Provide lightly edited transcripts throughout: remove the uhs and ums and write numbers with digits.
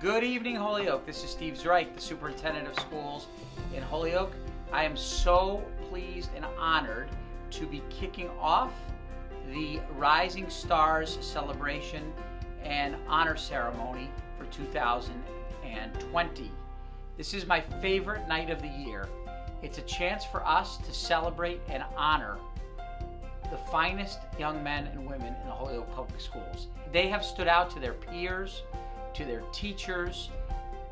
Good evening, Holyoke. This is Steve Zreich, the Superintendent of Schools in Holyoke. I am so pleased and honored to be kicking off the Rising Stars celebration and honor ceremony for 2020. This is my favorite night of the year. It's a chance for us to celebrate and honor the finest young men and women in the Holyoke Public Schools. They have stood out to their peers, to their teachers,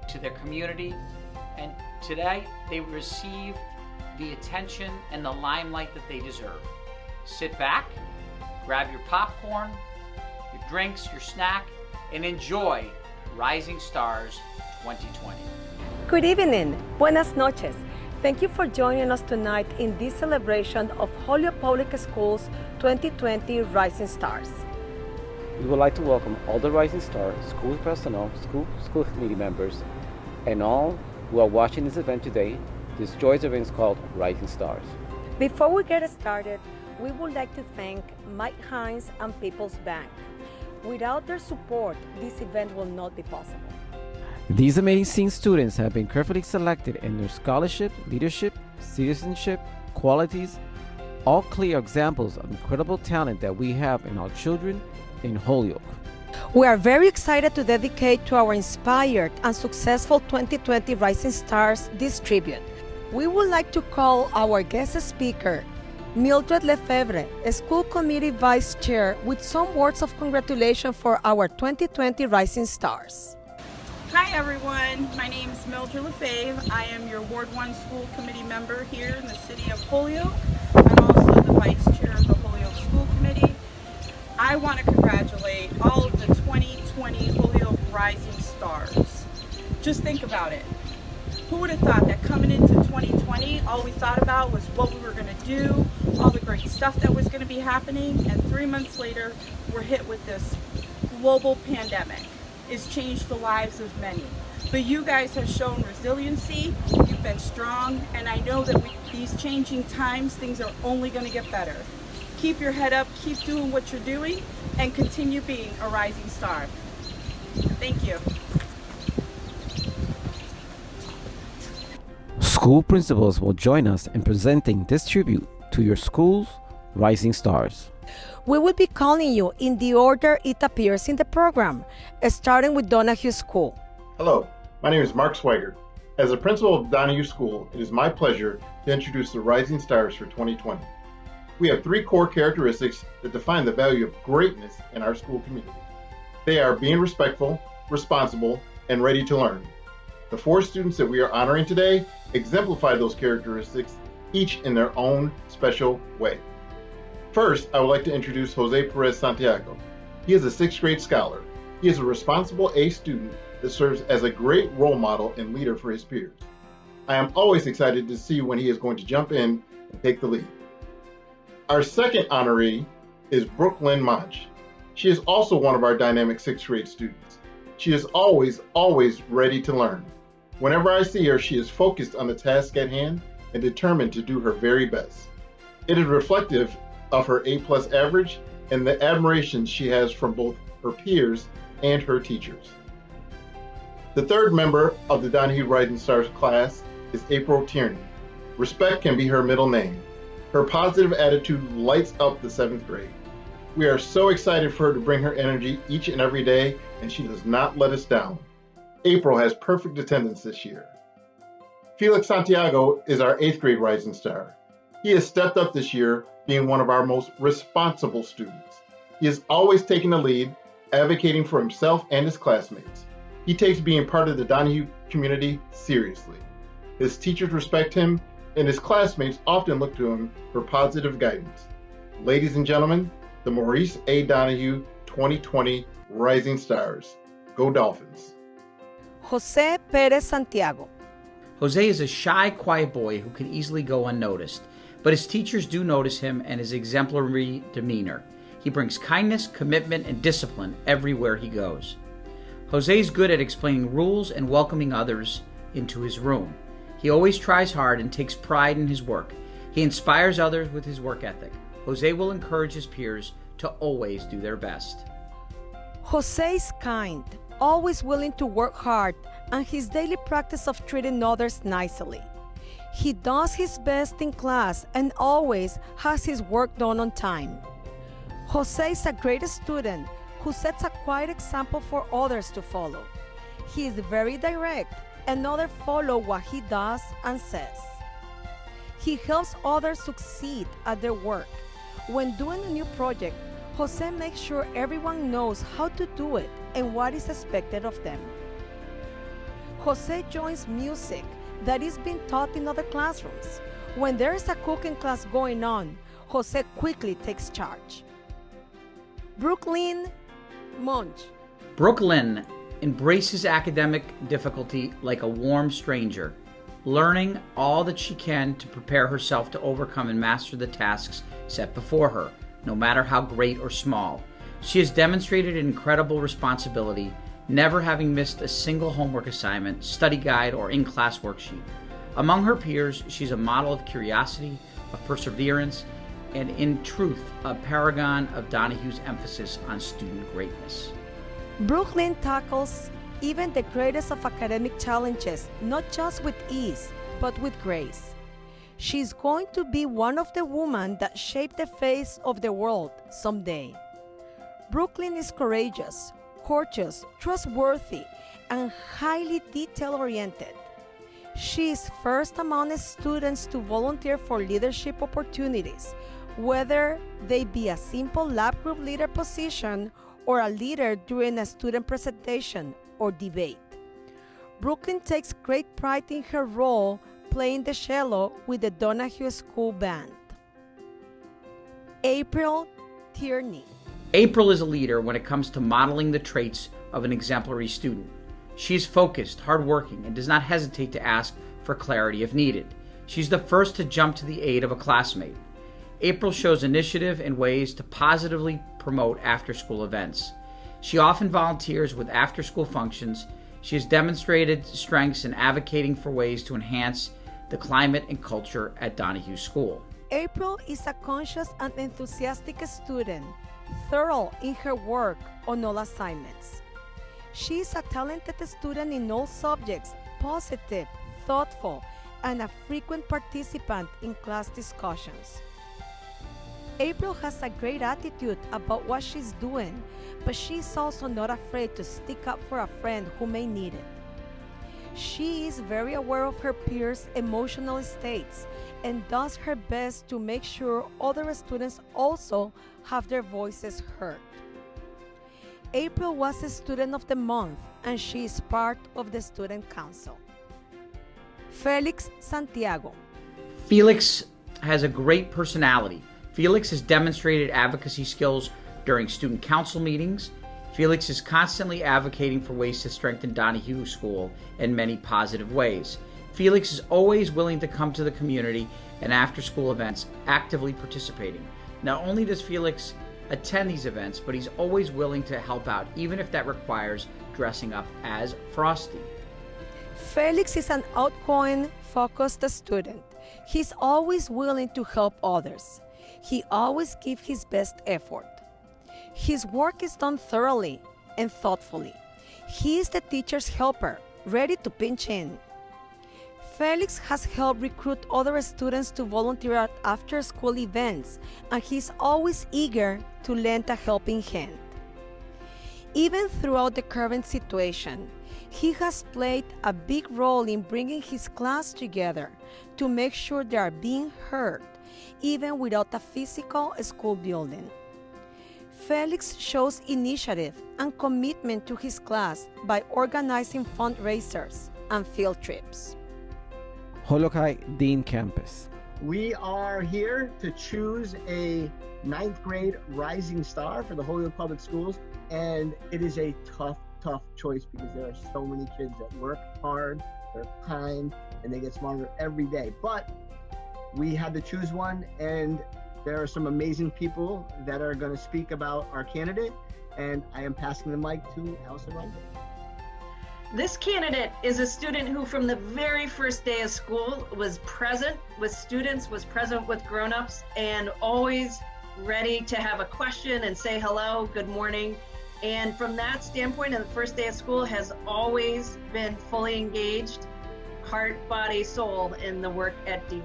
to their community, and today they receive the attention and the limelight that they deserve. Sit back, grab your popcorn, your drinks, your snack, and enjoy Rising Stars 2020. Good evening, buenas noches. Thank you for joining us tonight in this celebration of Holyoke Public Schools 2020 Rising Stars. We would like to welcome all the Rising Stars, school personnel, school committee members, and all who are watching this event today. This joyous event is called Rising Stars. Before we get started, we would like to thank Mike Hines and People's Bank. Without their support, this event will not be possible. These amazing students have been carefully selected in their scholarship, leadership, citizenship, qualities, all clear examples of incredible talent that we have in our children in Holyoke. We are very excited to dedicate to our inspired and successful 2020 Rising Stars this tribute. We would like to call our guest speaker, Mildred Lefebvre, a school committee vice chair, with some words of congratulation for our 2020 Rising Stars. Hi everyone, my name is Mildred Lefebvre. I am your Ward 1 school committee member here in the city of Holyoke. I'm also the vice chair of the Holyoke School Committee. I want to congratulate all of the 2020 Holyoke Rising Stars. Just think about it. Who would have thought that coming into 2020, all we thought about was what we were going to do, all the great stuff that was going to be happening, and 3 months later, we're hit with this global pandemic. It's changed the lives of many. But you guys have shown resiliency, you've been strong, and I know that with these changing times, things are only going to get better. Keep your head up, keep doing what you're doing, and continue being a rising star. Thank you. School principals will join us in presenting this tribute to your school's Rising Stars. We will be calling you in the order it appears in the program, starting with Donahue School. Hello, my name is Mark Swigert. As a principal of Donahue School, it is my pleasure to introduce the Rising Stars for 2020. We have 3 core characteristics that define the value of greatness in our school community. They are being respectful, responsible, and ready to learn. The 4 students that we are honoring today exemplify those characteristics, each in their own special way. First, I would like to introduce Jose Perez Santiago. He is a 6th grade scholar. He is a responsible A student that serves as a great role model and leader for his peers. I am always excited to see when he is going to jump in and take the lead. Our second honoree is Brooke-Lynn Monche. She is also one of our dynamic 6th grade students. She is always ready to learn. Whenever I see her, she is focused on the task at hand and determined to do her very best. It is reflective of her A+ average and the admiration she has from both her peers and her teachers. The third member of the Donahue Rising Stars class is April Tierney. Respect can be her middle name. Her positive attitude lights up the 7th grade. We are so excited for her to bring her energy each and every day, and she does not let us down. April has perfect attendance this year. Felix Santiago is our 8th grade Rising Star. He has stepped up this year, being one of our most responsible students. He is always taking the lead, advocating for himself and his classmates. He takes being part of the Donahue community seriously. His teachers respect him, and his classmates often look to him for positive guidance. Ladies and gentlemen, the Maurice A. Donahue 2020 Rising Stars. Go Dolphins. Jose Perez Santiago. Jose is a shy, quiet boy who can easily go unnoticed, but his teachers do notice him and his exemplary demeanor. He brings kindness, commitment, and discipline everywhere he goes. Jose is good at explaining rules and welcoming others into his room. He always tries hard and takes pride in his work. He inspires others with his work ethic. Jose will encourage his peers to always do their best. Jose is kind. always willing to work hard, and his daily practice of treating others nicely. He does his best in class and always has his work done on time. Jose is a great student who sets a quiet example for others to follow. He is very direct, and others follow what he does and says. He helps others succeed at their work. When doing a new project, Jose makes sure everyone knows how to do it and what is expected of them. Jose joins music that is being taught in other classrooms. When there is a cooking class going on, Jose quickly takes charge. Brooke-Lynn, Monche. Brooke-Lynn embraces academic difficulty like a warm stranger, learning all that she can to prepare herself to overcome and master the tasks set before her, no matter how great or small. She has demonstrated incredible responsibility, never having missed a single homework assignment, study guide, or in-class worksheet. Among her peers, she's a model of curiosity, of perseverance, and in truth, a paragon of Donahue's emphasis on student greatness. Brooke-Lynn tackles even the greatest of academic challenges, not just with ease, but with grace. She's going to be one of the women that shape the face of the world someday. Brooke-Lynn is courageous, courteous, trustworthy, and highly detail-oriented. She is first among students to volunteer for leadership opportunities, whether they be a simple lab group leader position or a leader during a student presentation or debate. Brooke-Lynn takes great pride in her role playing the cello with the Donahue School Band. April Tierney. April is a leader when it comes to modeling the traits of an exemplary student. She is focused, hardworking, and does not hesitate to ask for clarity if needed. She's the first to jump to the aid of a classmate. April shows initiative and ways to positively promote after-school events. She often volunteers with after-school functions. She has demonstrated strengths in advocating for ways to enhance the climate and culture at Donahue School. April is a conscious and enthusiastic student, thorough in her work on all assignments. She is a talented student in all subjects, positive, thoughtful, and a frequent participant in class discussions. April has a great attitude about what she's doing, but she's also not afraid to stick up for a friend who may need it. She is very aware of her peers' emotional states and does her best to make sure other students also have their voices heard. April was a Student of the Month, and she is part of the Student Council. Felix Santiago. Felix has a great personality. Felix has demonstrated advocacy skills during student council meetings. Felix is constantly advocating for ways to strengthen Donahue School in many positive ways. Felix is always willing to come to the community and after-school events, actively participating. Not only does Felix attend these events, but he's always willing to help out, even if that requires dressing up as Frosty. Felix is an outgoing, focused student. He's always willing to help others. He always gives his best effort. His work is done thoroughly and thoughtfully. He is the teacher's helper, ready to pinch in. Felix has helped recruit other students to volunteer at after-school events, and he's always eager to lend a helping hand. Even throughout the current situation, he has played a big role in bringing his class together to make sure they are being heard, even without a physical school building. Felix shows initiative and commitment to his class by organizing fundraisers and field trips. Holyoke Dean Campus. We are here to choose a 9th grade rising star for the Holyoke Public Schools, and it is a tough choice because there are so many kids that work hard, they're kind, and they get smarter every day. But we had to choose one, and there are some amazing people that are going to speak about our candidate, and I am passing the mic to Allison Rundle. This candidate is a student who from the very first day of school was present with students, was present with grown-ups, and always ready to have a question and say hello, good morning. And from that standpoint, in the first day of school, has always been fully engaged, heart, body, soul, in the work at Dean.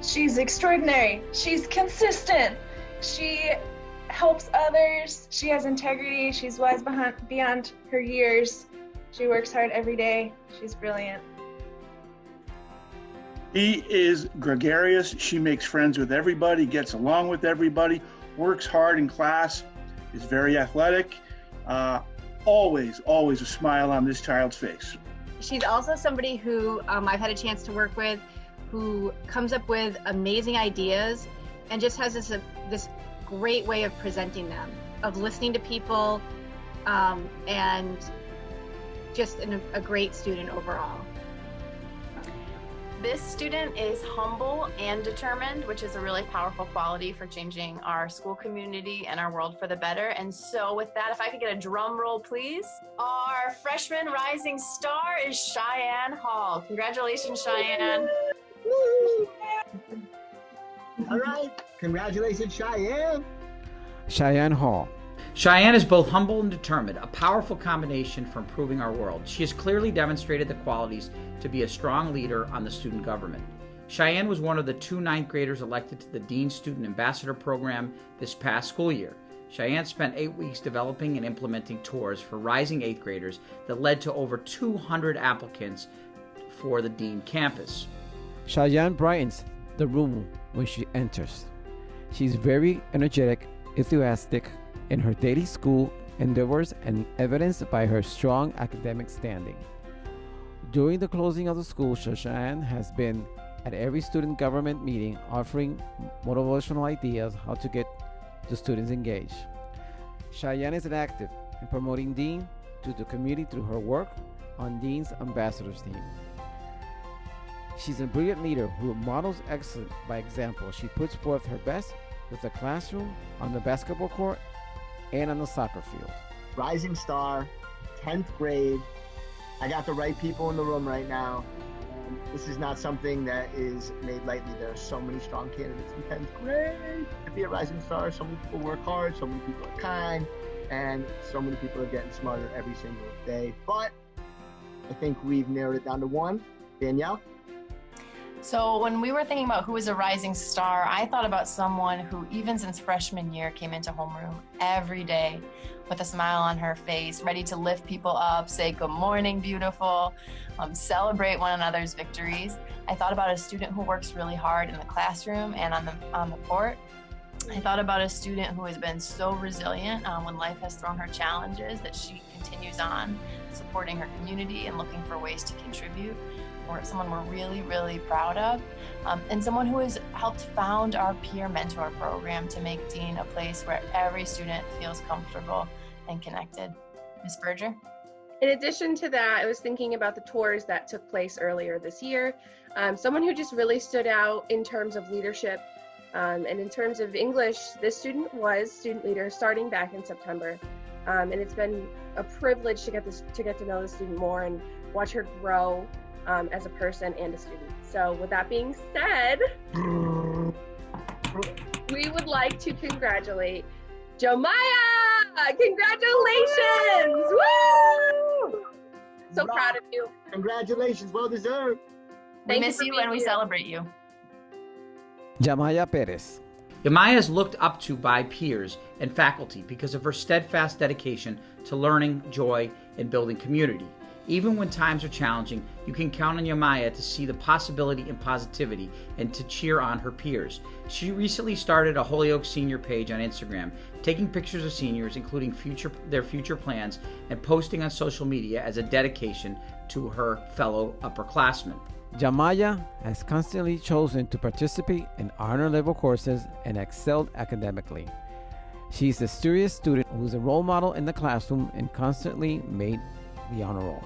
She's extraordinary. She's consistent. She helps others. She has integrity. She's wise beyond her years. She works hard every day. She's brilliant. He is gregarious. She makes friends with everybody, gets along with everybody, works hard in class, is very athletic. Always a smile on this child's face. She's also somebody who I've had a chance to work with, who comes up with amazing ideas and just has this great way of presenting them, of listening to people, and just a great student overall. This student is humble and determined, which is a really powerful quality for changing our school community and our world for the better. And so with that, if I could get a drum roll, please. Our freshman rising star is Shyanne Hall. Congratulations, Shyanne. All right. Congratulations, Shyanne. Shyanne Hall. Shyanne is both humble and determined, a powerful combination for improving our world. She has clearly demonstrated the qualities to be a strong leader on the student government. Shyanne was one of the 2 ninth graders elected to the Dean Student Ambassador Program this past school year. Shyanne spent 8 weeks developing and implementing tours for rising 8th graders that led to over 200 applicants for the Dean campus. Shyanne brightens the room when she enters. She's very energetic, enthusiastic in her daily school endeavors and evidenced by her strong academic standing. During the closing of the school, Shyanne has been at every student government meeting offering motivational ideas how to get the students engaged. Shyanne is active in promoting Dean to the community through her work on Dean's ambassadors team. She's a brilliant leader who models excellence by example. She puts forth her best with the classroom, on the basketball court, and on the soccer field. Rising star, 10th grade. I got the right people in the room right now. This is not something that is made lightly. There are so many strong candidates in 10th grade to be a rising star. So many people work hard, so many people are kind, and so many people are getting smarter every single day. But I think we've narrowed it down to one. Danielle? So when we were thinking about who was a rising star, I thought about someone who even since freshman year came into homeroom every day with a smile on her face, ready to lift people up, say good morning, beautiful, celebrate one another's victories. I thought about a student who works really hard in the classroom and on the court. I thought about a student who has been so resilient when life has thrown her challenges, that she continues on supporting her community and looking for ways to contribute. Or someone we're really, really proud of, and someone who has helped found our peer mentor program to make Dean a place where every student feels comfortable and connected. Ms. Berger? In addition to that, I was thinking about the tours that took place earlier this year. Someone who just really stood out in terms of leadership, and in terms of English, this student was student leader starting back in September. And it's been a privilege to get to know the student more and watch her grow as a person and a student. So with that being said, we would like to congratulate Yamaya! Congratulations! Woo! So proud of you. Congratulations, well deserved. We miss you and we celebrate you. Yamaya Perez. Yamaya is looked up to by peers and faculty because of her steadfast dedication to learning, joy, and building community. Even when times are challenging, you can count on Yamaya to see the possibility and positivity and to cheer on her peers. She recently started a Holyoke senior page on Instagram, taking pictures of seniors, including their future plans, and posting on social media as a dedication to her fellow upperclassmen. Yamaya has constantly chosen to participate in honor-level courses and excelled academically. She's a serious student who is a role model in the classroom and constantly made the honor roll.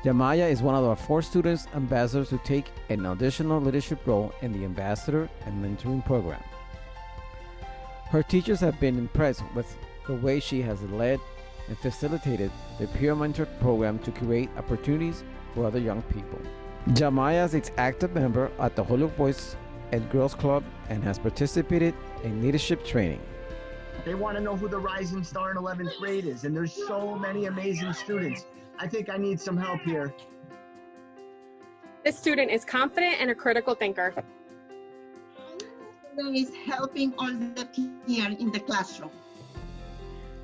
Yamaya is one of our 4 students ambassadors who take an additional leadership role in the ambassador and mentoring program. Her teachers have been impressed with the way she has led and facilitated the peer mentor program to create opportunities for other young people. Yamaya is an active member at the Holyoke Boys and Girls Club and has participated in leadership training. They want to know who the rising star in 11th grade is, and there's so many amazing students. I think I need some help here. This student is confident and a critical thinker. Is helping all the peers in the classroom.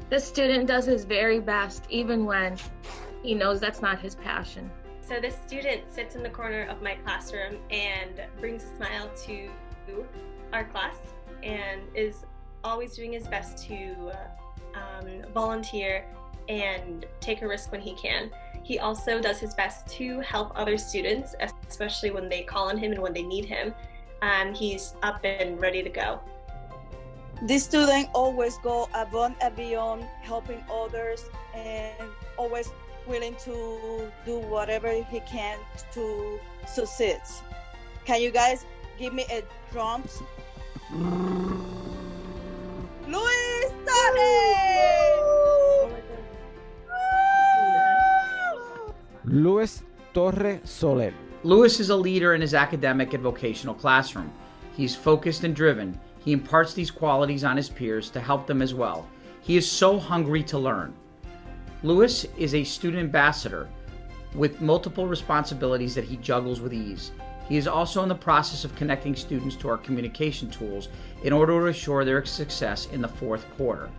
This student does his very best, even when he knows that's not his passion. So this student sits in the corner of my classroom and brings a smile to our class and is always doing his best to volunteer and take a risk when he can. He also does his best to help other students, especially when they call on him and when they need him. He's up and ready to go. This student always go above and beyond, helping others and always willing to do whatever he can to succeed. Can you guys give me a drums? Luis Torres! Luis Torre Soler. Luis is a leader in his academic and vocational classroom. He's focused and driven. He imparts these qualities on his peers to help them as well. He is so hungry to learn. Luis is a student ambassador with multiple responsibilities that he juggles with ease. He is also in the process of connecting students to our communication tools in order to assure their success in the fourth quarter.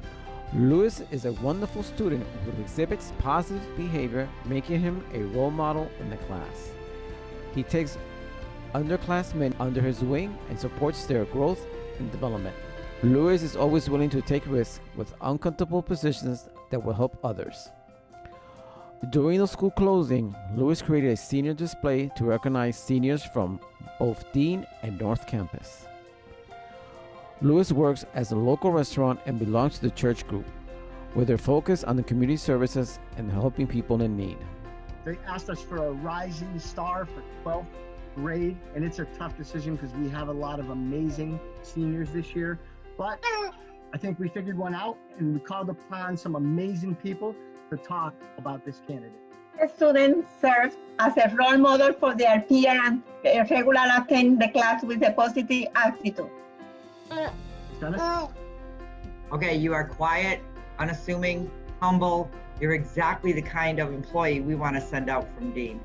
Luis is a wonderful student who exhibits positive behavior, making him a role model in the class. He takes underclassmen under his wing and supports their growth and development. Luis is always willing to take risks with uncomfortable positions that will help others. During the school closing, Luis created a senior display to recognize seniors from both Dean and North Campus. Luis works as a local restaurant and belongs to the church group, with their focus on the community services and helping people in need. They asked us for a rising star for 12th grade, and it's a tough decision because we have a lot of amazing seniors this year. But I think we figured one out, and we called upon some amazing people to talk about this candidate. The student serves as a role model for their peer and regularly attend the class with a positive attitude. Okay, you are quiet, unassuming, humble. You're exactly the kind of employee we want to send out from Dean.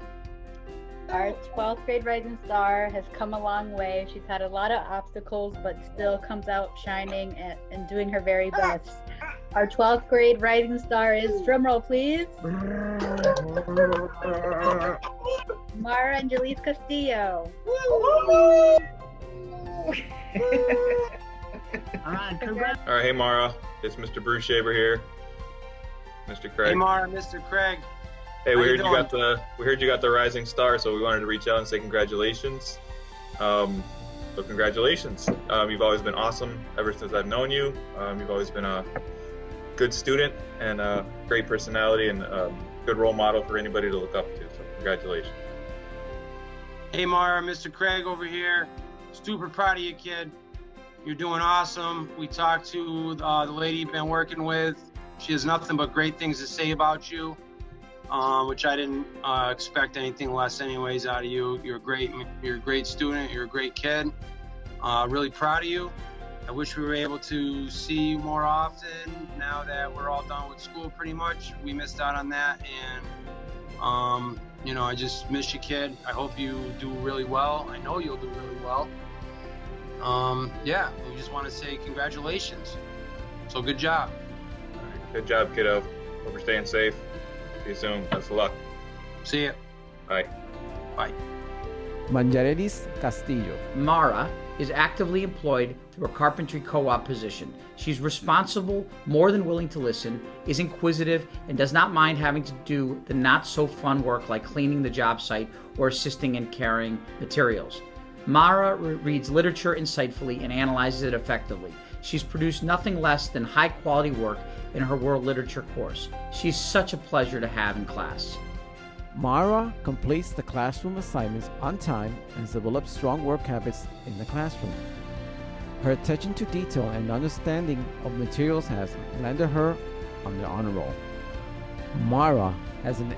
Our 12th grade rising star has come a long way. She's had a lot of obstacles, but still comes out shining and doing her very best. Our 12th grade rising star is, drumroll please, Marangeliz Castillo. All right, congrats. All right, hey Mara, it's Mr. Bruce Shaver here. Mr. Craig. Hey Mara, Mr. Craig. Hey, we heard you got the rising star, so we wanted to reach out and say congratulations. So congratulations. You've always been awesome ever since I've known you. You've always been a good student and a great personality and a good role model for anybody to look up to. So congratulations. Hey Mara, Mr. Craig over here. Super proud of you, kid. You're doing awesome. We talked to the lady you've been working with. She has nothing but great things to say about you, which I didn't expect anything less anyways out of you. You're a great student. You're a great kid. Really proud of you. I wish we were able to see you more often now that we're all done with school pretty much. We missed out on that, and I just miss you, kid. I hope you do really well. I know you'll do really well. We just want to say congratulations. So good job. Good job, kiddo. Hope you're staying safe. See you soon. Best of luck. See ya. Bye. Bye. Marangeliz Castillo. Mara is actively employed through a carpentry co-op position. She's responsible, more than willing to listen, is inquisitive, and does not mind having to do the not-so-fun work like cleaning the job site or assisting in carrying materials. Mara reads literature insightfully and analyzes it effectively. She's produced nothing less than high-quality work in her world literature course. She's such a pleasure to have in class. Mara completes the classroom assignments on time and develops strong work habits in the classroom. Her attention to detail and understanding of materials has landed her on the honor roll. Mara has an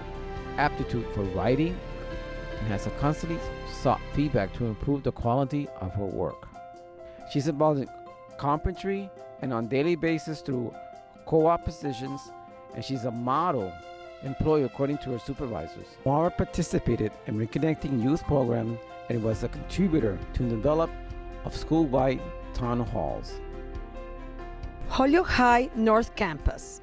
aptitude for writing and has constantly sought feedback to improve the quality of her work. She's involved in carpentry and on daily basis through co-op positions, and she's a model employee according to her supervisors. Mara participated in Reconnecting Youth program and was a contributor to the development of school-wide town halls. Holyoke High North Campus.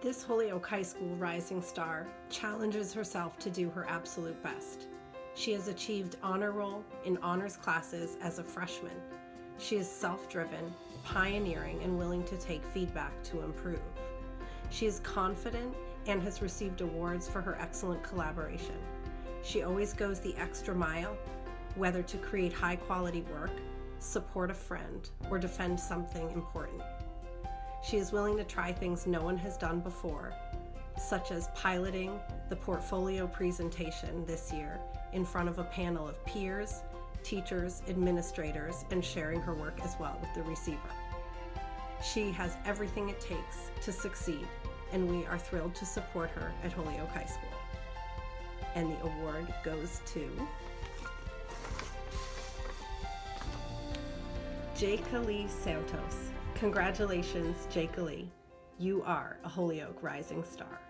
This Holyoke High School rising star challenges herself to do her absolute best. She has achieved honor roll in honors classes as a freshman. She is self-driven, pioneering, and willing to take feedback to improve. She is confident and has received awards for her excellent collaboration. She always goes the extra mile, whether to create high-quality work, support a friend, or defend something important. She is willing to try things no one has done before, such as piloting the portfolio presentation this year in front of a panel of peers, teachers, administrators, and sharing her work as well with the receiver. She has everything it takes to succeed, and we are thrilled to support her at Holyoke High School. And the award goes to Jaycalee Santos. Congratulations, Jaycalee. You are a Holyoke Rising Star.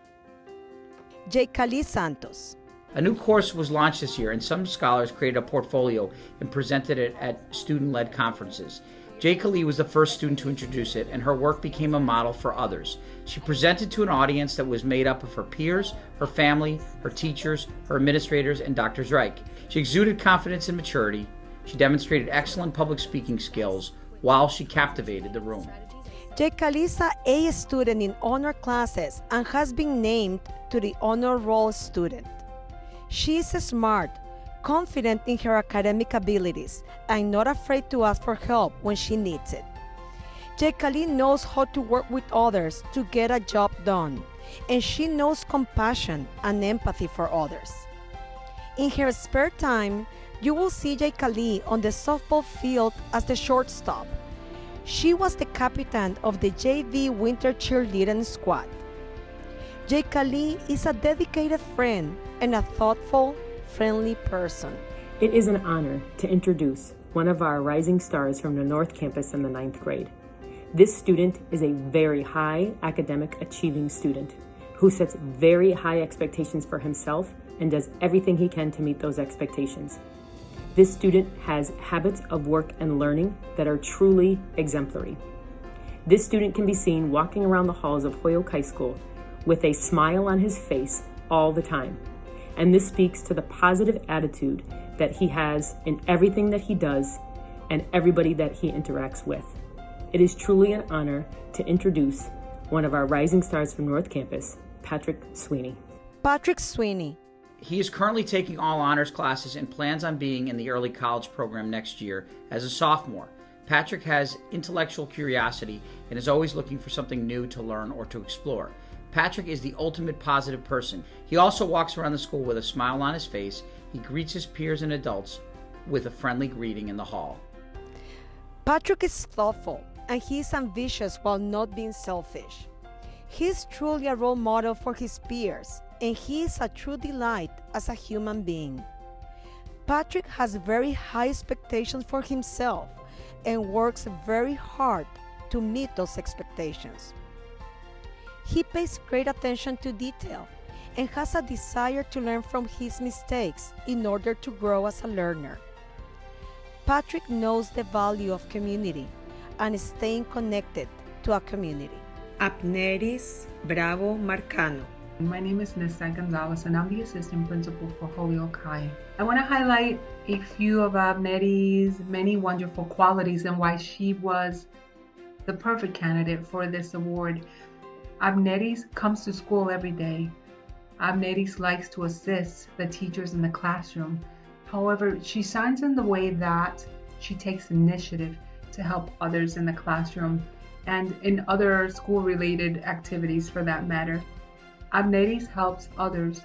Jaycalee Santos. A new course was launched this year, and some scholars created a portfolio and presented it at student-led conferences. Jaycalee was the first student to introduce it, and her work became a model for others. She presented to an audience that was made up of her peers, her family, her teachers, her administrators, and Dr. Reich. She exuded confidence and maturity. She demonstrated excellent public speaking skills while she captivated the room. Jaycalee is an A student in honor classes and has been named to the honor roll student. She is smart, confident in her academic abilities, and not afraid to ask for help when she needs it. Jaycalee knows how to work with others to get a job done, and she knows compassion and empathy for others. In her spare time, you will see Jaycalee on the softball field as the shortstop. She was the captain of the JV Winter Cheerleading Squad. Jaycalee is a dedicated friend and a thoughtful, friendly person. It is an honor to introduce one of our rising stars from the North Campus in the 9th grade. This student is a very high academic achieving student who sets very high expectations for himself and does everything he can to meet those expectations. This student has habits of work and learning that are truly exemplary. This student can be seen walking around the halls of Holyoke High School with a smile on his face all the time. And this speaks to the positive attitude that he has in everything that he does and everybody that he interacts with. It is truly an honor to introduce one of our rising stars from North Campus, Patrick Sweeney. Patrick Sweeney. He is currently taking all honors classes and plans on being in the early college program next year as a sophomore. Patrick has intellectual curiosity and is always looking for something new to learn or to explore. Patrick is the ultimate positive person. He also walks around the school with a smile on his face. He greets his peers and adults with a friendly greeting in the hall. Patrick is thoughtful, and he is ambitious while not being selfish. He is truly a role model for his peers, and he is a true delight as a human being. Patrick has very high expectations for himself and works very hard to meet those expectations. He pays great attention to detail and has a desire to learn from his mistakes in order to grow as a learner. Patrick knows the value of community and staying connected to a community. Abnerys Bravo Marcano. My name is Nessa Gonzalez, and I'm the assistant principal for Holyoke High. I want to highlight a few of Abnerys' many wonderful qualities and why she was the perfect candidate for this award. Abnerys comes to school every day. Abnerys likes to assist the teachers in the classroom. However, she shines in the way that she takes initiative to help others in the classroom and in other school-related activities for that matter. Abnerys helps others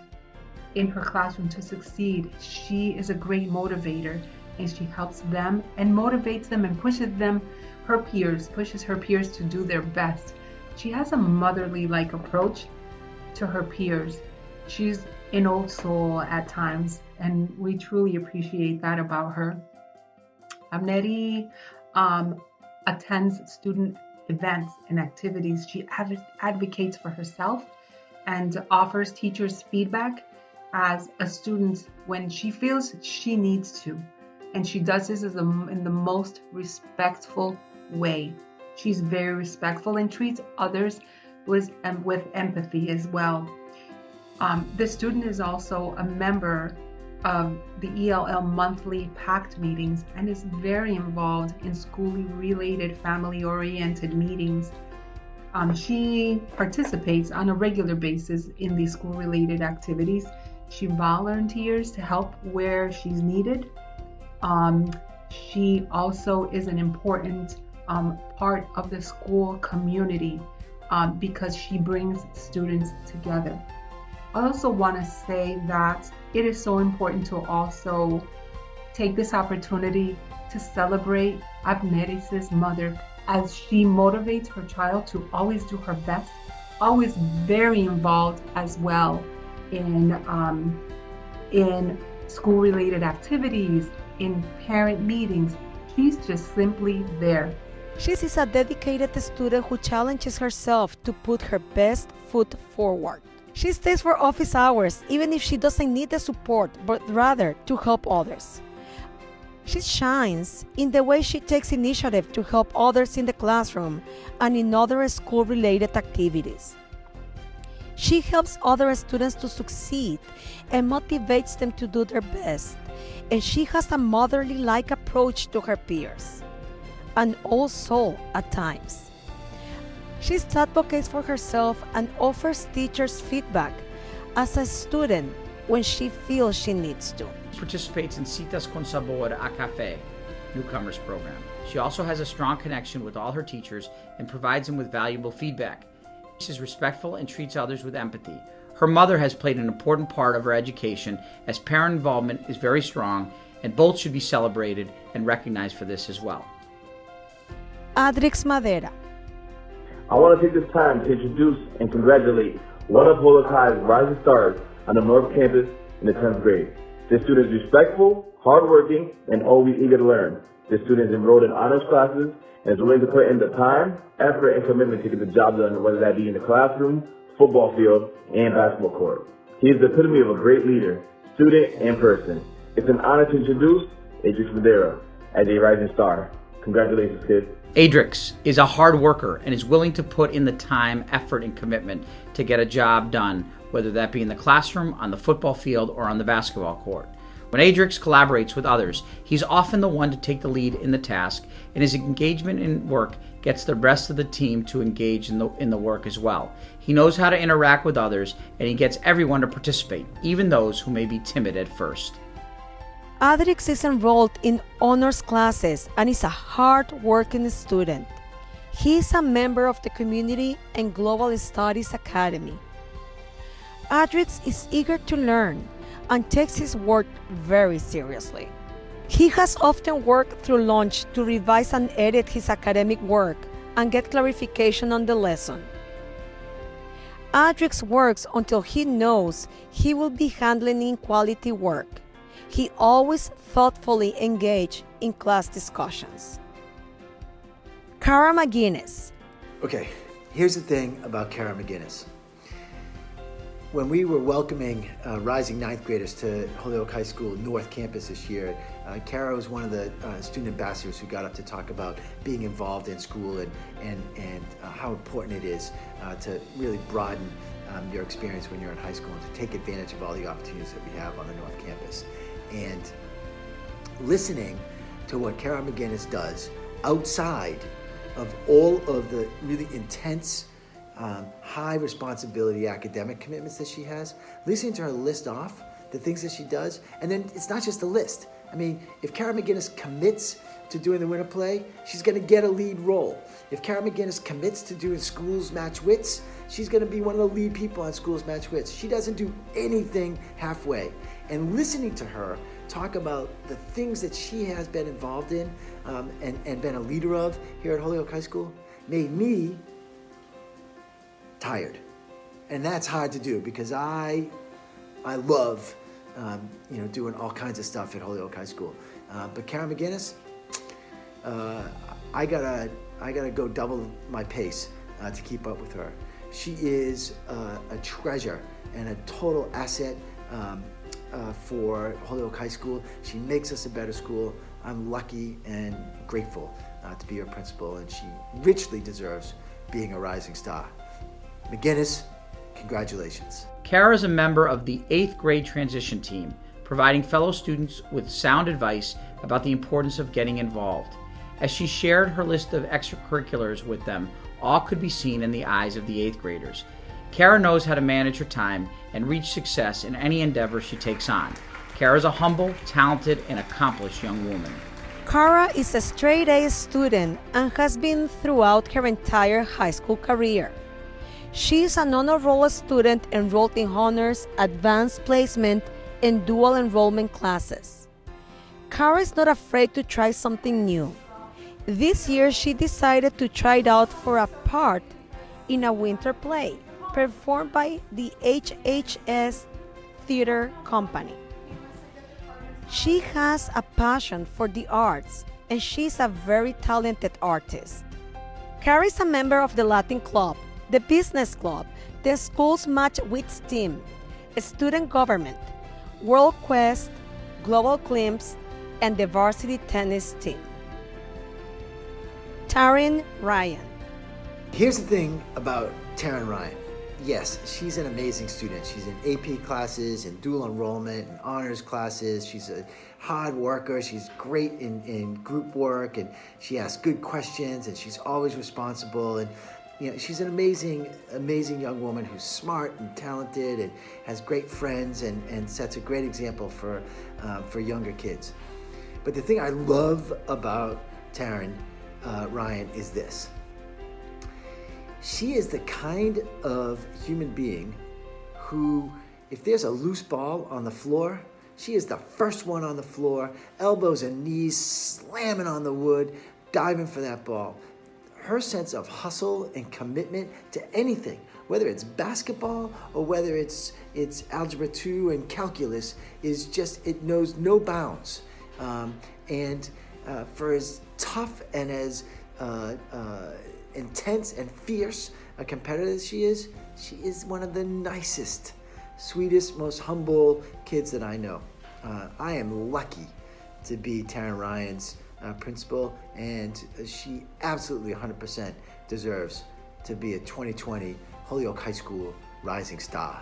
in her classroom to succeed. She is a great motivator, and she helps them and motivates them and pushes her peers to do their best. She has a motherly-like approach to her peers. She's an old soul at times, and we truly appreciate that about her. Abnerys attends student events and activities. She advocates for herself and offers teachers feedback as a student when she feels she needs to. And she does this in the most respectful way. She's very respectful and treats others with empathy as well. The student is also a member of the ELL monthly PACT meetings and is very involved in school-related, family-oriented meetings. She participates on a regular basis in these school-related activities. She volunteers to help where she's needed. She also is an important part of the school community because she brings students together. I also want to say that it is so important to also take this opportunity to celebrate Abnerys' mother as she motivates her child to always do her best, always very involved as well in school-related activities, in parent meetings. She's just simply there. She is a dedicated student who challenges herself to put her best foot forward. She stays for office hours even if she doesn't need the support, but rather to help others. She shines in the way she takes initiative to help others in the classroom and in other school-related activities. She helps other students to succeed and motivates them to do their best. And she has a motherly-like approach to her peers, and also at times. She advocates for herself and offers teachers feedback as a student when she feels she needs to. She participates in Citas con Sabor a Café newcomers program. She also has a strong connection with all her teachers and provides them with valuable feedback. She is respectful and treats others with empathy. Her mother has played an important part of her education, as parent involvement is very strong, and both should be celebrated and recognized for this as well. Adrix Madera. I want to take this time to introduce and congratulate one of Holyoke High's rising stars on the North Campus in the 10th grade. This student is respectful, hardworking, and always eager to learn. This student is enrolled in honors classes and is willing to put in the time, effort, and commitment to get the job done, whether that be in the classroom, football field, and basketball court. He is the epitome of a great leader, student, and person. It's an honor to introduce Adrix Madera as a rising star. Congratulations, kid. Adrix is a hard worker and is willing to put in the time, effort, and commitment to get a job done, whether that be in the classroom, on the football field, or on the basketball court. When Adrix collaborates with others, he's often the one to take the lead in the task, and his engagement in work gets the rest of the team to engage in the work as well. He knows how to interact with others, and he gets everyone to participate, even those who may be timid at first. Adrix is enrolled in honors classes and is a hard-working student. He is a member of the Community and Global Studies Academy. Adrix is eager to learn and takes his work very seriously. He has often worked through lunch to revise and edit his academic work and get clarification on the lesson. Adrix works until he knows he will be handling quality work. He always thoughtfully engaged in class discussions. Kara McGuinness. Okay, here's the thing about Kara McGuinness. When we were welcoming rising ninth graders to Holyoke High School North Campus this year, Kara was one of the student ambassadors who got up to talk about being involved in school and how important it is to really broaden your experience when you're in high school and to take advantage of all the opportunities that we have on the North Campus. And listening to what Kara McGuinness does outside of all of the really intense, high responsibility academic commitments that she has, listening to her list off the things that she does, and then it's not just a list. I mean, if Kara McGuinness commits to doing the winter play, she's going to get a lead role. If Kara McGuinness commits to doing Schools Match Wits, she's going to be one of the lead people on Schools Match Wits. She doesn't do anything halfway. And listening to her talk about the things that she has been involved in and been a leader of here at Holyoke High School made me tired. And that's hard to do because I love doing all kinds of stuff at Holyoke High School. But Kara McGuinness, I gotta I got to go double my pace to keep up with her. She is a treasure and a total asset for Holyoke High School. She makes us a better school. I'm lucky and grateful to be her principal, and she richly deserves being a rising star. McGuinness, congratulations. Kara is a member of the 8th grade transition team, providing fellow students with sound advice about the importance of getting involved. As she shared her list of extracurriculars with them, all could be seen in the eyes of the 8th graders. Kara knows how to manage her time and reach success in any endeavor she takes on. Kara is a humble, talented, and accomplished young woman. Kara is a straight-A student and has been throughout her entire high school career. She is an honor roll student enrolled in honors, advanced placement, and dual enrollment classes. Kara is not afraid to try something new. This year, she decided to try it out for a part in a winter play performed by the HHS Theater Company. She has a passion for the arts, and she's a very talented artist. Kara is a member of the Latin Club, the Business Club, the school's Match Wits team, student government, World Quest, Global Glimpse, and the varsity tennis team. Taryn Ryan. Here's the thing about Taryn Ryan. Yes, she's an amazing student. She's in AP classes and dual enrollment and honors classes. She's a hard worker. She's great in group work, and she asks good questions, and she's always responsible. And she's an amazing young woman who's smart and talented and has great friends and sets a great example for younger kids. But the thing I love about Taryn Ryan is this. She is the kind of human being who, if there's a loose ball on the floor, she is the first one on the floor, elbows and knees slamming on the wood, diving for that ball. Her sense of hustle and commitment to anything, whether it's basketball or whether it's Algebra 2 and calculus, is just, it knows no bounds. For as tough and as intense and fierce a competitor as she is one of the nicest, sweetest, most humble kids that I know. I am lucky to be Taryn Ryan's principal, and she absolutely 100% deserves to be a 2020 Holyoke High School Rising Star.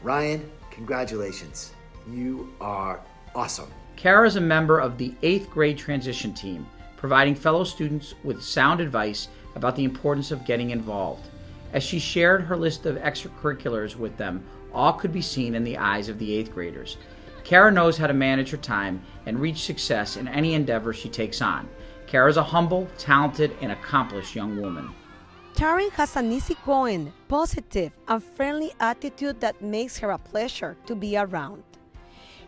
Ryan, congratulations. You are awesome. Kara is a member of the 8th grade transition team, providing fellow students with sound advice about the importance of getting involved. As she shared her list of extracurriculars with them, all could be seen in the eyes of the 8th graders. Kara knows how to manage her time and reach success in any endeavor she takes on. Kara is a humble, talented, and accomplished young woman. Taryn has an easygoing, positive, and friendly attitude that makes her a pleasure to be around.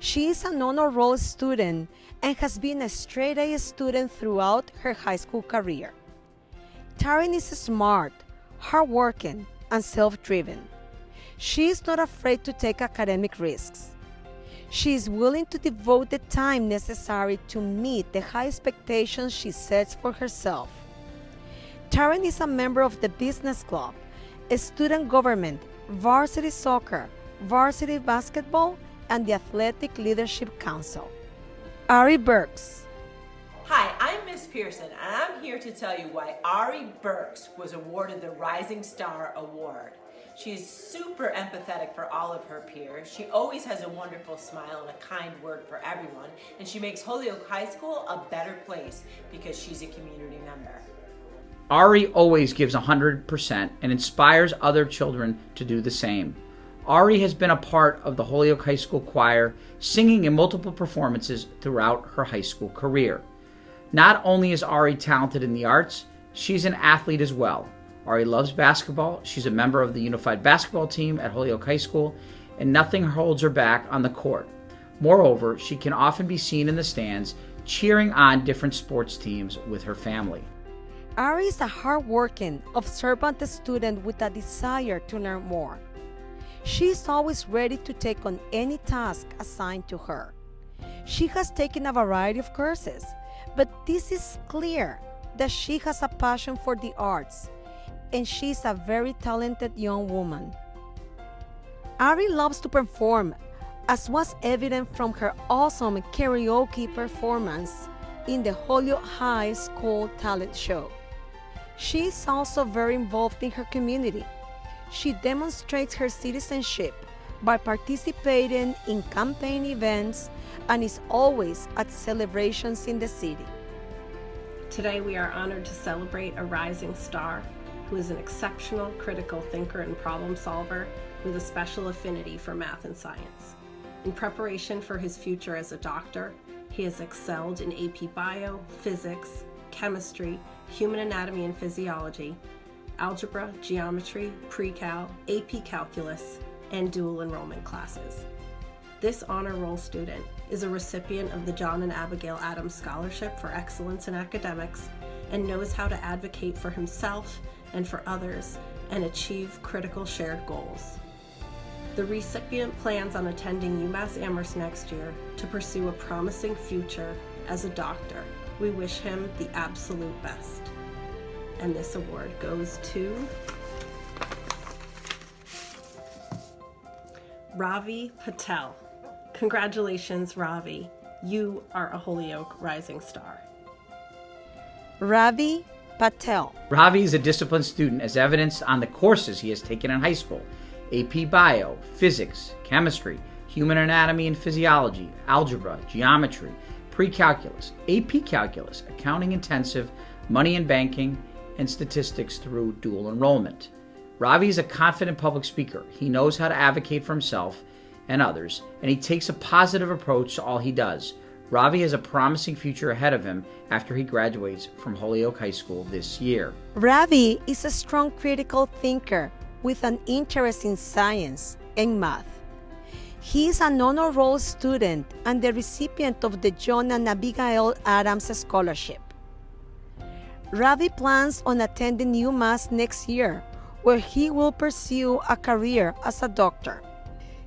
She is an honor roll student and has been a straight-A student throughout her high school career. Taryn is smart, hardworking, and self-driven. She is not afraid to take academic risks. She is willing to devote the time necessary to meet the high expectations she sets for herself. Taryn is a member of the Business Club, student government, varsity soccer, varsity basketball, and the Athletic Leadership Council. Ari Birks. Hi, I'm Miss Pearson, and I'm here to tell you why Ari Birks was awarded the Rising Star Award. She's super empathetic for all of her peers. She always has a wonderful smile and a kind word for everyone, and she makes Holyoke High School a better place because she's a community member. Ari always gives 100% and inspires other children to do the same. Ari has been a part of the Holyoke High School choir, singing in multiple performances throughout her high school career. Not only is Ari talented in the arts, she's an athlete as well. Ari loves basketball. She's a member of the unified basketball team at Holyoke High School, and nothing holds her back on the court. Moreover, she can often be seen in the stands cheering on different sports teams with her family. Ari is a hardworking, observant student with a desire to learn more. She is always ready to take on any task assigned to her. She has taken a variety of courses, but this is clear. that she has a passion for the arts, and she's a very talented young woman. Ari loves to perform, as was evident from her awesome karaoke performance in the Holyoke High School talent show. She is also very involved in her community. She demonstrates her citizenship by participating in campaign events and is always at celebrations in the city. Today we are honored to celebrate a rising star who is an exceptional critical thinker and problem solver with a special affinity for math and science. In preparation for his future as a doctor, he has excelled in AP Bio, Physics, Chemistry, Human Anatomy and Physiology, Algebra, Geometry, Pre-Cal, AP Calculus, and dual enrollment classes. This honor roll student is a recipient of the John and Abigail Adams Scholarship for Excellence in Academics and knows how to advocate for himself and for others and achieve critical shared goals. The recipient plans on attending UMass Amherst next year to pursue a promising future as a doctor. We wish him the absolute best. And this award goes to Ravi Patel. Congratulations, Ravi. You are a Holyoke Rising Star. Ravi Patel. Ravi is a disciplined student as evidenced on the courses he has taken in high school: AP Bio, Physics, Chemistry, Human Anatomy and Physiology, Algebra, Geometry, Pre-Calculus, AP Calculus, Accounting Intensive, Money and Banking, and Statistics through dual enrollment. Ravi is a confident public speaker. He knows how to advocate for himself and others, and he takes a positive approach to all he does. Ravi has a promising future ahead of him after he graduates from Holyoke High School this year. Ravi is a strong critical thinker with an interest in science and math. He is an honor roll student and the recipient of the John and Abigail Adams Scholarship. Ravi plans on attending UMass next year, where he will pursue a career as a doctor.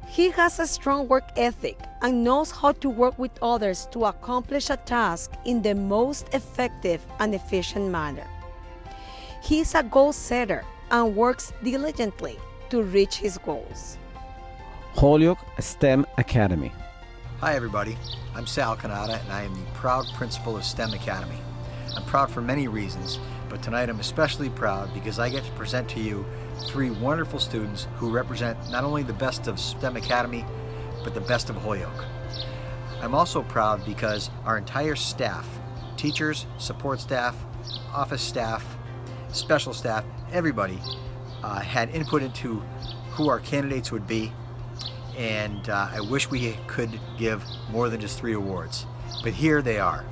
He has a strong work ethic and knows how to work with others to accomplish a task in the most effective and efficient manner. He is a goal setter and works diligently to reach his goals. Holyoke STEM Academy. Hi everybody, I'm Sal Canada and I am the proud principal of STEM Academy. I'm proud for many reasons, but tonight I'm especially proud because I get to present to you 3 wonderful students who represent not only the best of STEM Academy, but the best of Holyoke. I'm also proud because our entire staff, teachers, support staff, office staff, special staff, everybody had input into who our candidates would be, and I wish we could give more than just 3 awards, but here they are.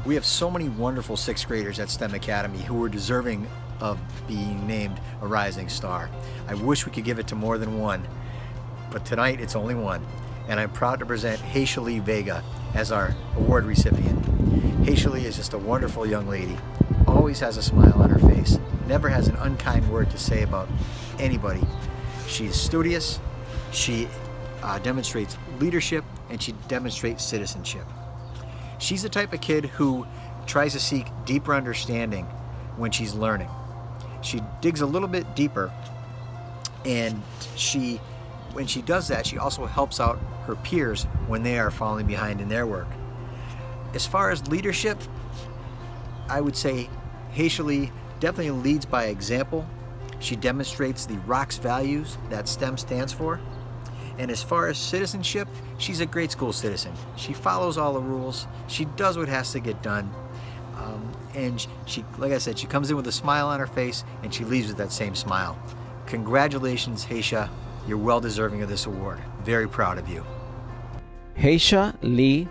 We have so many wonderful 6th graders at STEM Academy who are deserving of being named a rising star. I wish we could give it to more than 1, but tonight it's only 1, and I'm proud to present Jaycalee Vega as our award recipient. Jaycalee is just a wonderful young lady, always has a smile on her face, never has an unkind word to say about anybody. She's studious, she demonstrates leadership, and she demonstrates citizenship. She's the type of kid who tries to seek deeper understanding when she's learning. She digs a little bit deeper, and when she does that, she also helps out her peers when they are falling behind in their work. As far as leadership, I would say Jaycalee definitely leads by example. She demonstrates the ROCK's values that STEM stands for. And as far as citizenship, she's a great school citizen. She follows all the rules. She does what has to get done. And she, like I said, she comes in with a smile on her face and she leaves with that same smile. Congratulations, Haysha. You're well deserving of this award. Very proud of you. Jaycalee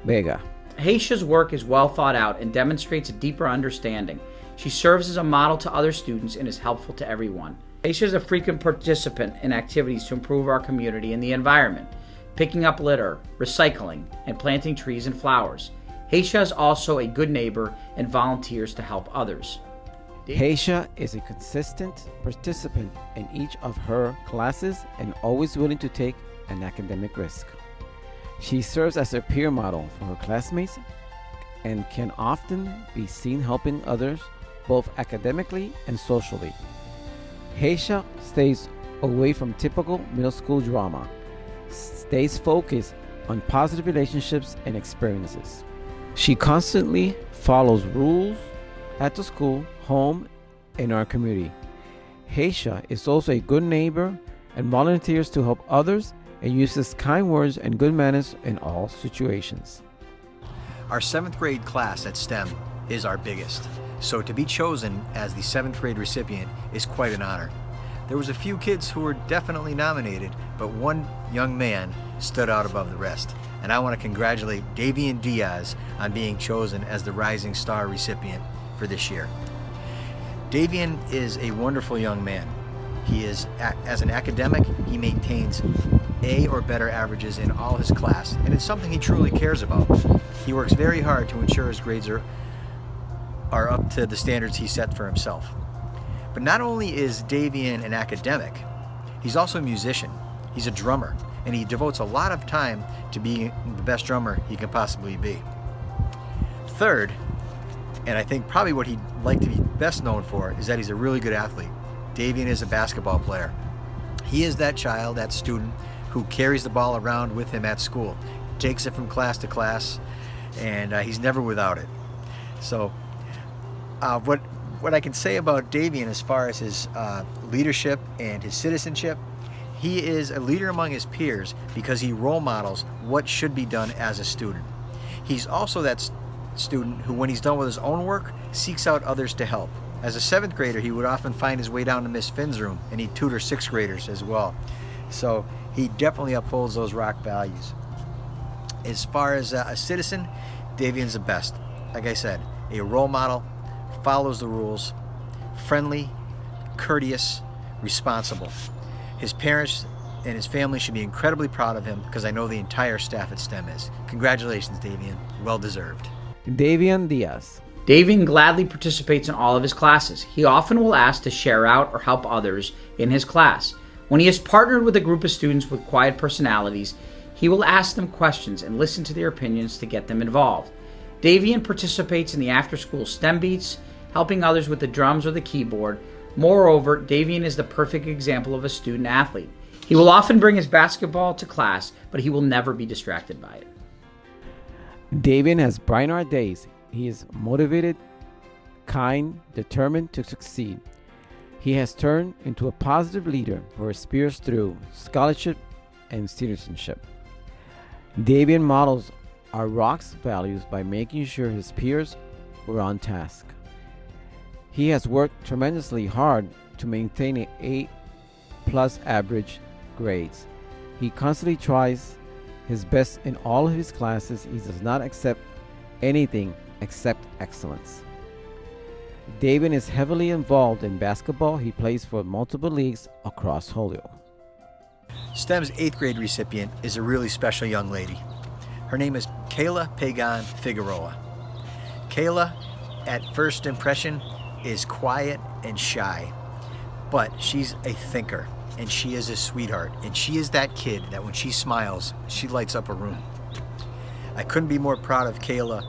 Vega. Haysha's work is well thought out and demonstrates a deeper understanding. She serves as a model to other students and is helpful to everyone. Haysha is a frequent participant in activities to improve our community and the environment, picking up litter, recycling, and planting trees and flowers. Haysha is also a good neighbor and volunteers to help others. Haysha is a consistent participant in each of her classes and always willing to take an academic risk. She serves as a peer model for her classmates and can often be seen helping others both academically and socially. Haysha stays away from typical middle school drama, stays focused on positive relationships and experiences. She constantly follows rules at the school, home, and our community. Haysha is also a good neighbor and volunteers to help others and uses kind words and good manners in all situations. Our 7th grade class at STEM is our biggest, so to be chosen as the 7th grade recipient is quite an honor. There was a few kids who were definitely nominated, but one young man stood out above the rest, and I want to congratulate Davian Diaz on being chosen as the Rising Star recipient for this year. Davian is a wonderful young man. He is, as an academic, he maintains A or better averages in all his class, and it's something he truly cares about. He works very hard to ensure his grades are up to the standards he set for himself. But not only is Davian an academic, he's also a musician. He's a drummer, and he devotes a lot of time to being the best drummer he can possibly be. Third, and I think probably what he'd like to be best known for, is that he's a really good athlete. Davian is a basketball player. He is that child, that student, who carries the ball around with him at school, takes it from class to class, and he's never without it. So what I can say about Davian as far as his leadership and his citizenship, he is a leader among his peers because he role models what should be done as a student. He's also that student who, when he's done with his own work, seeks out others to help. As a 7th grader, he would often find his way down to Miss Finn's room, and he'd tutor 6th graders as well. So he definitely upholds those rock values. As far as a citizen, Davian's the best. Like I said, a role model, follows the rules, friendly, courteous, responsible. His parents and his family should be incredibly proud of him, because I know the entire staff at STEM is. Congratulations, Davian. Well deserved. Davian Diaz. Davian gladly participates in all of his classes. He often will ask to share out or help others in his class. When he is partnered with a group of students with quiet personalities, he will ask them questions and listen to their opinions to get them involved. Davian participates in the after-school STEM beats, helping others with the drums or the keyboard. Moreover, Davian is the perfect example of a student athlete. He will often bring his basketball to class, but he will never be distracted by it. Davian has brighter days. He is motivated, kind, determined to succeed. He has turned into a positive leader who aspires through scholarship and citizenship. Davian models our Rock's values by making sure his peers were on task. He has worked tremendously hard to maintain an A+ average grades. He constantly tries his best in all of his classes. He does not accept anything except excellence. Davian is heavily involved in basketball. He plays for multiple leagues across Holyoke. STEM's 8th grade recipient is a really special young lady. Her name is Kayla Pagan Figueroa. Kayla, at first impression, is quiet and shy, but she's a thinker, and she is a sweetheart, and she is that kid that when she smiles, she lights up a room. I couldn't be more proud of Kayla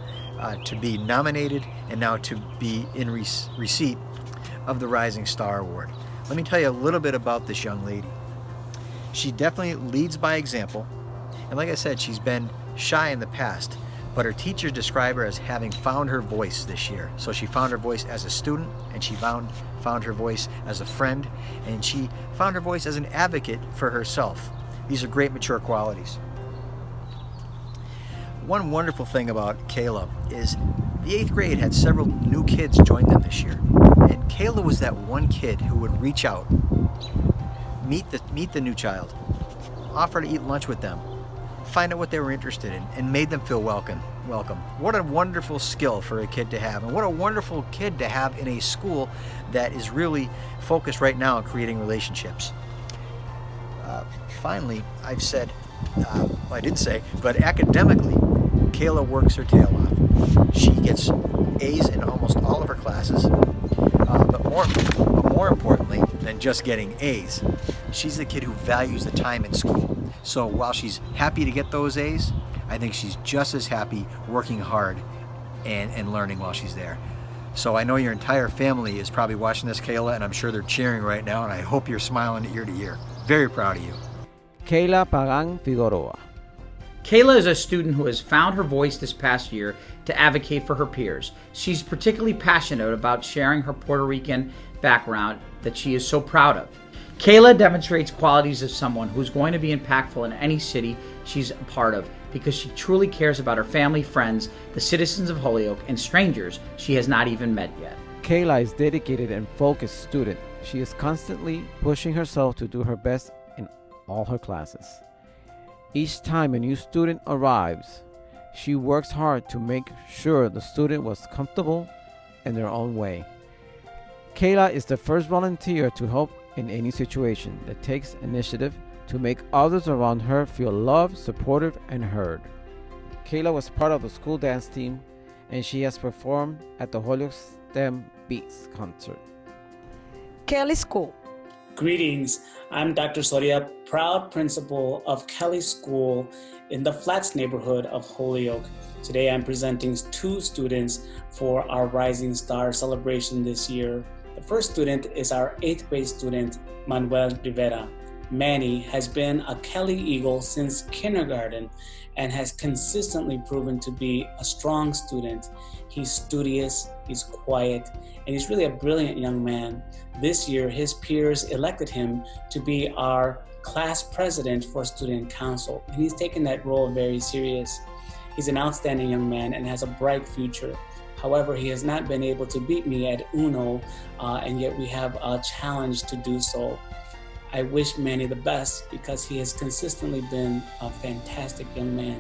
to be nominated and now to be in receipt of the Rising Star Award. Let me tell you a little bit about this young lady. She definitely leads by example, and like I said, she's been shy in the past, but her teachers describe her as having found her voice this year. So she found her voice as a student, and she found her voice as a friend, and she found her voice as an advocate for herself. These are great mature qualities. One wonderful thing about Kayla is the 8th grade had several new kids join them this year, and Kayla was that one kid who would reach out, meet the new child, offer to eat lunch with them, find out what they were interested in, and made them feel welcome. What a wonderful skill for a kid to have, and what a wonderful kid to have in a school that is really focused right now on creating relationships. Finally, I've said, I didn't say, but academically, Kayla works her tail off. She gets A's in almost all of her classes, but more importantly than just getting A's, she's the kid who values the time in school. So while she's happy to get those A's, I think she's just as happy working hard and learning while she's there. So I know your entire family is probably watching this, Kayla, and I'm sure they're cheering right now, and I hope you're smiling ear to ear. Very proud of you. Kayla Pagan Figueroa. Kayla is a student who has found her voice this past year to advocate for her peers. She's particularly passionate about sharing her Puerto Rican background that she is so proud of. Kayla demonstrates qualities of someone who's going to be impactful in any city she's a part of because she truly cares about her family, friends, the citizens of Holyoke, and strangers she has not even met yet. Kayla is dedicated and focused student. She is constantly pushing herself to do her best in all her classes. Each time a new student arrives, she works hard to make sure the student was comfortable in their own way. Kayla is the first volunteer to help in any situation that takes initiative to make others around her feel loved, supportive, and heard. Kayla was part of the school dance team, and she has performed at the Holyoke STEM Beats concert. Kelly School. Greetings, I'm Dr. Soria, proud principal of Kelly School in the Flats neighborhood of Holyoke. Today I'm presenting 2 students for our Rising Star celebration this year. The first student is our 8th grade student, Manuel Rivera. Manny has been a Kelly Eagle since kindergarten and has consistently proven to be a strong student. He's studious, he's quiet, and he's really a brilliant young man. This year, his peers elected him to be our class president for student council, and he's taken that role very serious. He's an outstanding young man and has a bright future. However, he has not been able to beat me at Uno, and yet we have a challenge to do so. I wish Manny the best because he has consistently been a fantastic young man.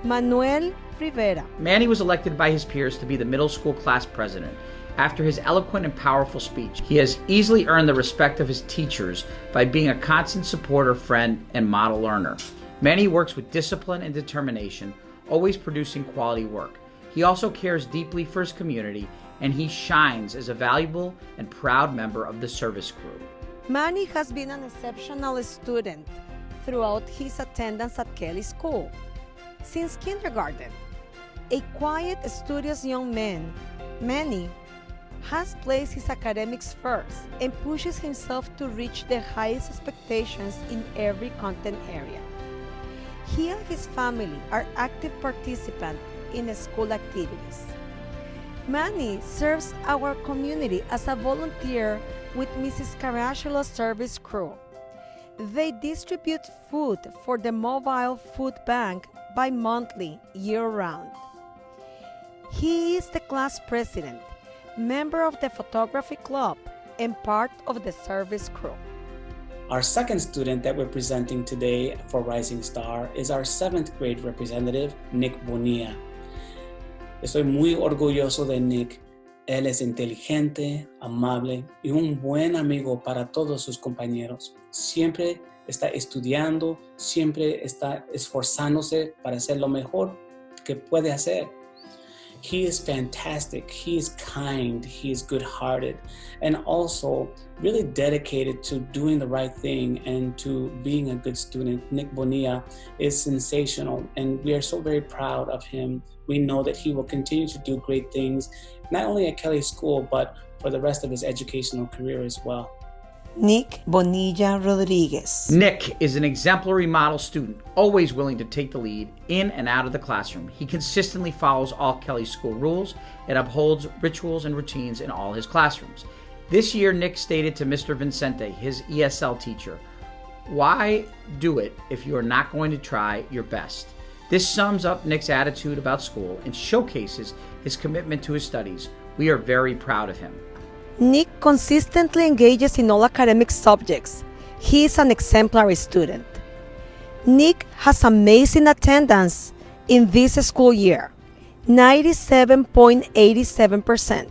Manuel Rivera. Manny was elected by his peers to be the middle school class president. After his eloquent and powerful speech, he has easily earned the respect of his teachers by being a constant supporter, friend, and model learner. Manny works with discipline and determination, always producing quality work. He also cares deeply for his community, and he shines as a valuable and proud member of the service crew. Manny has been an exceptional student throughout his attendance at Kelly School. Since kindergarten, a quiet, studious young man, Manny has placed his academics first and pushes himself to reach the highest expectations in every content area. He and his family are active participants in school activities. Manny serves our community as a volunteer with Mrs. Caracciolo's service crew. They distribute food for the mobile food bank bi-monthly, year-round. He is the class president, member of the photography club, and part of the service crew. Our second student that we're presenting today for Rising Star is our 7th grade representative, Nick Bonilla. Estoy muy orgulloso de Nick. Él es inteligente, amable y un buen amigo para todos sus compañeros. Siempre está estudiando, siempre está esforzándose para hacer lo mejor que puede hacer. He is fantastic, he is kind, he is good-hearted, and also really dedicated to doing the right thing and to being a good student. Nick Bonilla is sensational, and we are so very proud of him. We know that he will continue to do great things, not only at Kelly School, but for the rest of his educational career as well. Nick Bonilla Rodriguez. Nick is an exemplary model student, always willing to take the lead in and out of the classroom. He consistently follows all Kelly School rules and upholds rituals and routines in all his classrooms. This year, Nick stated to Mr. Vincente, his ESL teacher, "Why do it if you are not going to try your best?" This sums up Nick's attitude about school and showcases his commitment to his studies. We are very proud of him. Nick consistently engages in all academic subjects. He is an exemplary student. Nick has amazing attendance in this school year, 97.87%.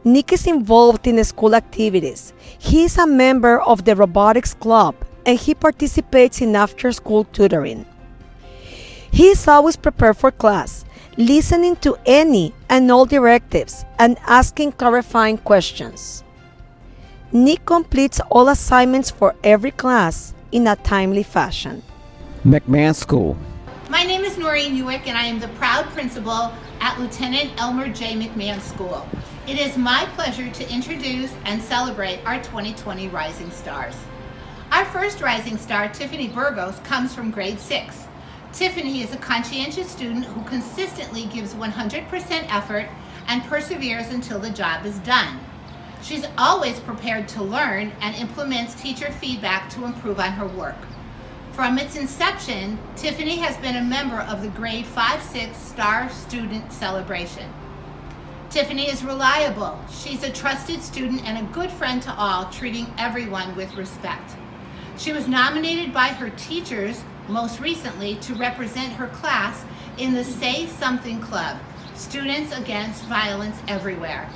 Nick is involved in school activities. He is a member of the robotics club and he participates in after-school tutoring. He is always prepared for class, listening to any and all directives and asking clarifying questions. Nick completes all assignments for every class in a timely fashion. McMahon School. My name is Noreen Ewick, and I am the proud principal at Lieutenant Elmer J. McMahon School. It is my pleasure to introduce and celebrate our 2020 Rising Stars. Our first Rising Star, Tiffany Burgos, comes from grade 6. Tiffany is a conscientious student who consistently gives 100% effort and perseveres until the job is done. She's always prepared to learn and implements teacher feedback to improve on her work. From its inception, Tiffany has been a member of the grade 5-6 Star Student Celebration. Tiffany is reliable. She's a trusted student and a good friend to all, treating everyone with respect. She was nominated by her teachers most recently to represent her class in the Say Something Club, Students Against Violence Everywhere.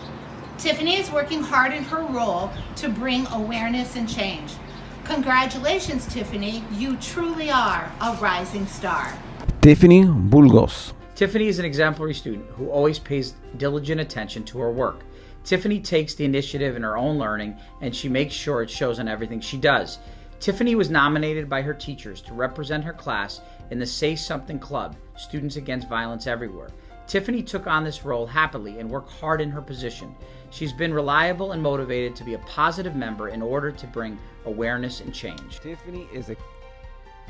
Tiffany is working hard in her role to bring awareness and change. Congratulations, Tiffany. You truly are a rising star. Tiffany Burgos. Tiffany is an exemplary student who always pays diligent attention to her work. Tiffany takes the initiative in her own learning, and she makes sure it shows in everything she does. Tiffany was nominated by her teachers to represent her class in the Say Something Club, Students Against Violence Everywhere. Tiffany took on this role happily and worked hard in her position. She's been reliable and motivated to be a positive member in order to bring awareness and change. Tiffany is a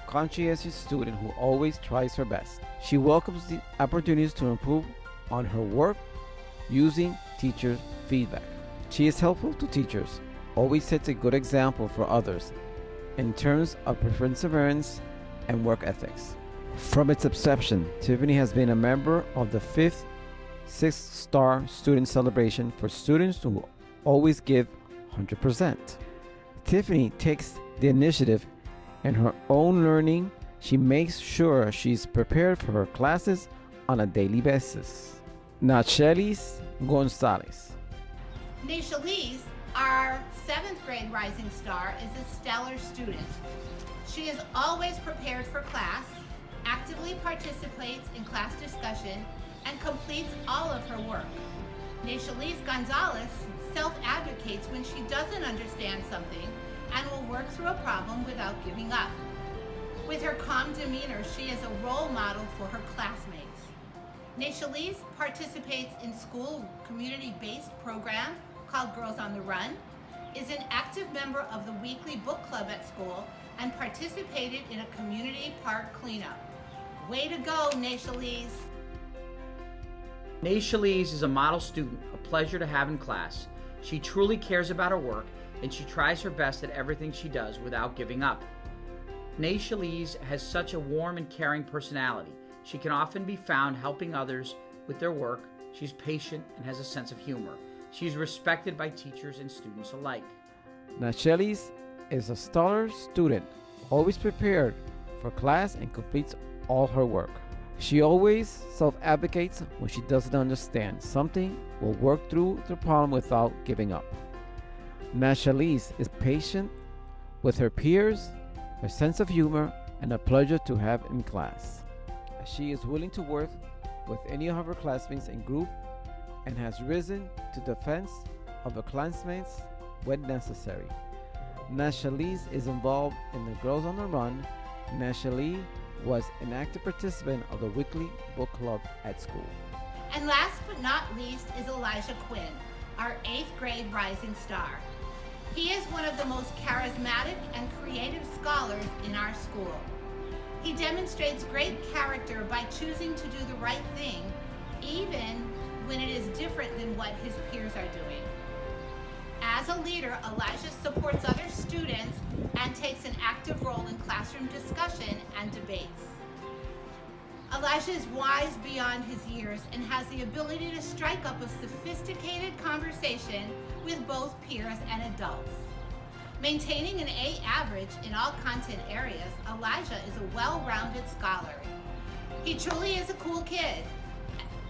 conscientious student who always tries her best. She welcomes the opportunities to improve on her work using teachers' feedback. She is helpful to teachers, always sets a good example for others in terms of perseverance and work ethics. From its inception, Tiffany has been a member of the 5th, 6th Star Student Celebration for students who always give 100%. Tiffany takes the initiative in her own learning. She makes sure she's prepared for her classes on a daily basis. Marangeliz Gonzalez. Marangeliz, our 7th grade rising star, is a stellar student. She is always prepared for class, actively participates in class discussion, and completes all of her work. Marangeliz Gonzalez self-advocates when she doesn't understand something and will work through a problem without giving up. With her calm demeanor, she is a role model for her classmates. Marangeliz participates in school community-based program called Girls on the Run, is an active member of the weekly book club at school, and participated in a community park cleanup. Way to go, Marangeliz! Marangeliz is a model student, a pleasure to have in class. She truly cares about her work, and she tries her best at everything she does without giving up. Marangeliz has such a warm and caring personality. She can often be found helping others with their work. She's patient and has a sense of humor. She's respected by teachers and students alike. Marangeliz is a stellar student, always prepared for class and completes all her work. She always self-advocates when she doesn't understand something, will work through the problem without giving up. Marangeliz is patient with her peers, her sense of humor, and a pleasure to have in class. She is willing to work with any of her classmates in group and has risen to defense of her classmates when necessary. Marangeliz is involved in the Girls on the Run. Marangeliz was an active participant of the weekly book club at school. And last but not least is Elijah Quinn, our 8th grade rising star. He is one of the most charismatic and creative scholars in our school. He demonstrates great character by choosing to do the right thing, even when it is different than what his peers are doing. As a leader, Elijah supports other students and takes an active role in classroom discussion and debates. Elijah is wise beyond his years and has the ability to strike up a sophisticated conversation with both peers and adults. Maintaining an A average in all content areas, Elijah is a well-rounded scholar. He truly is a cool kid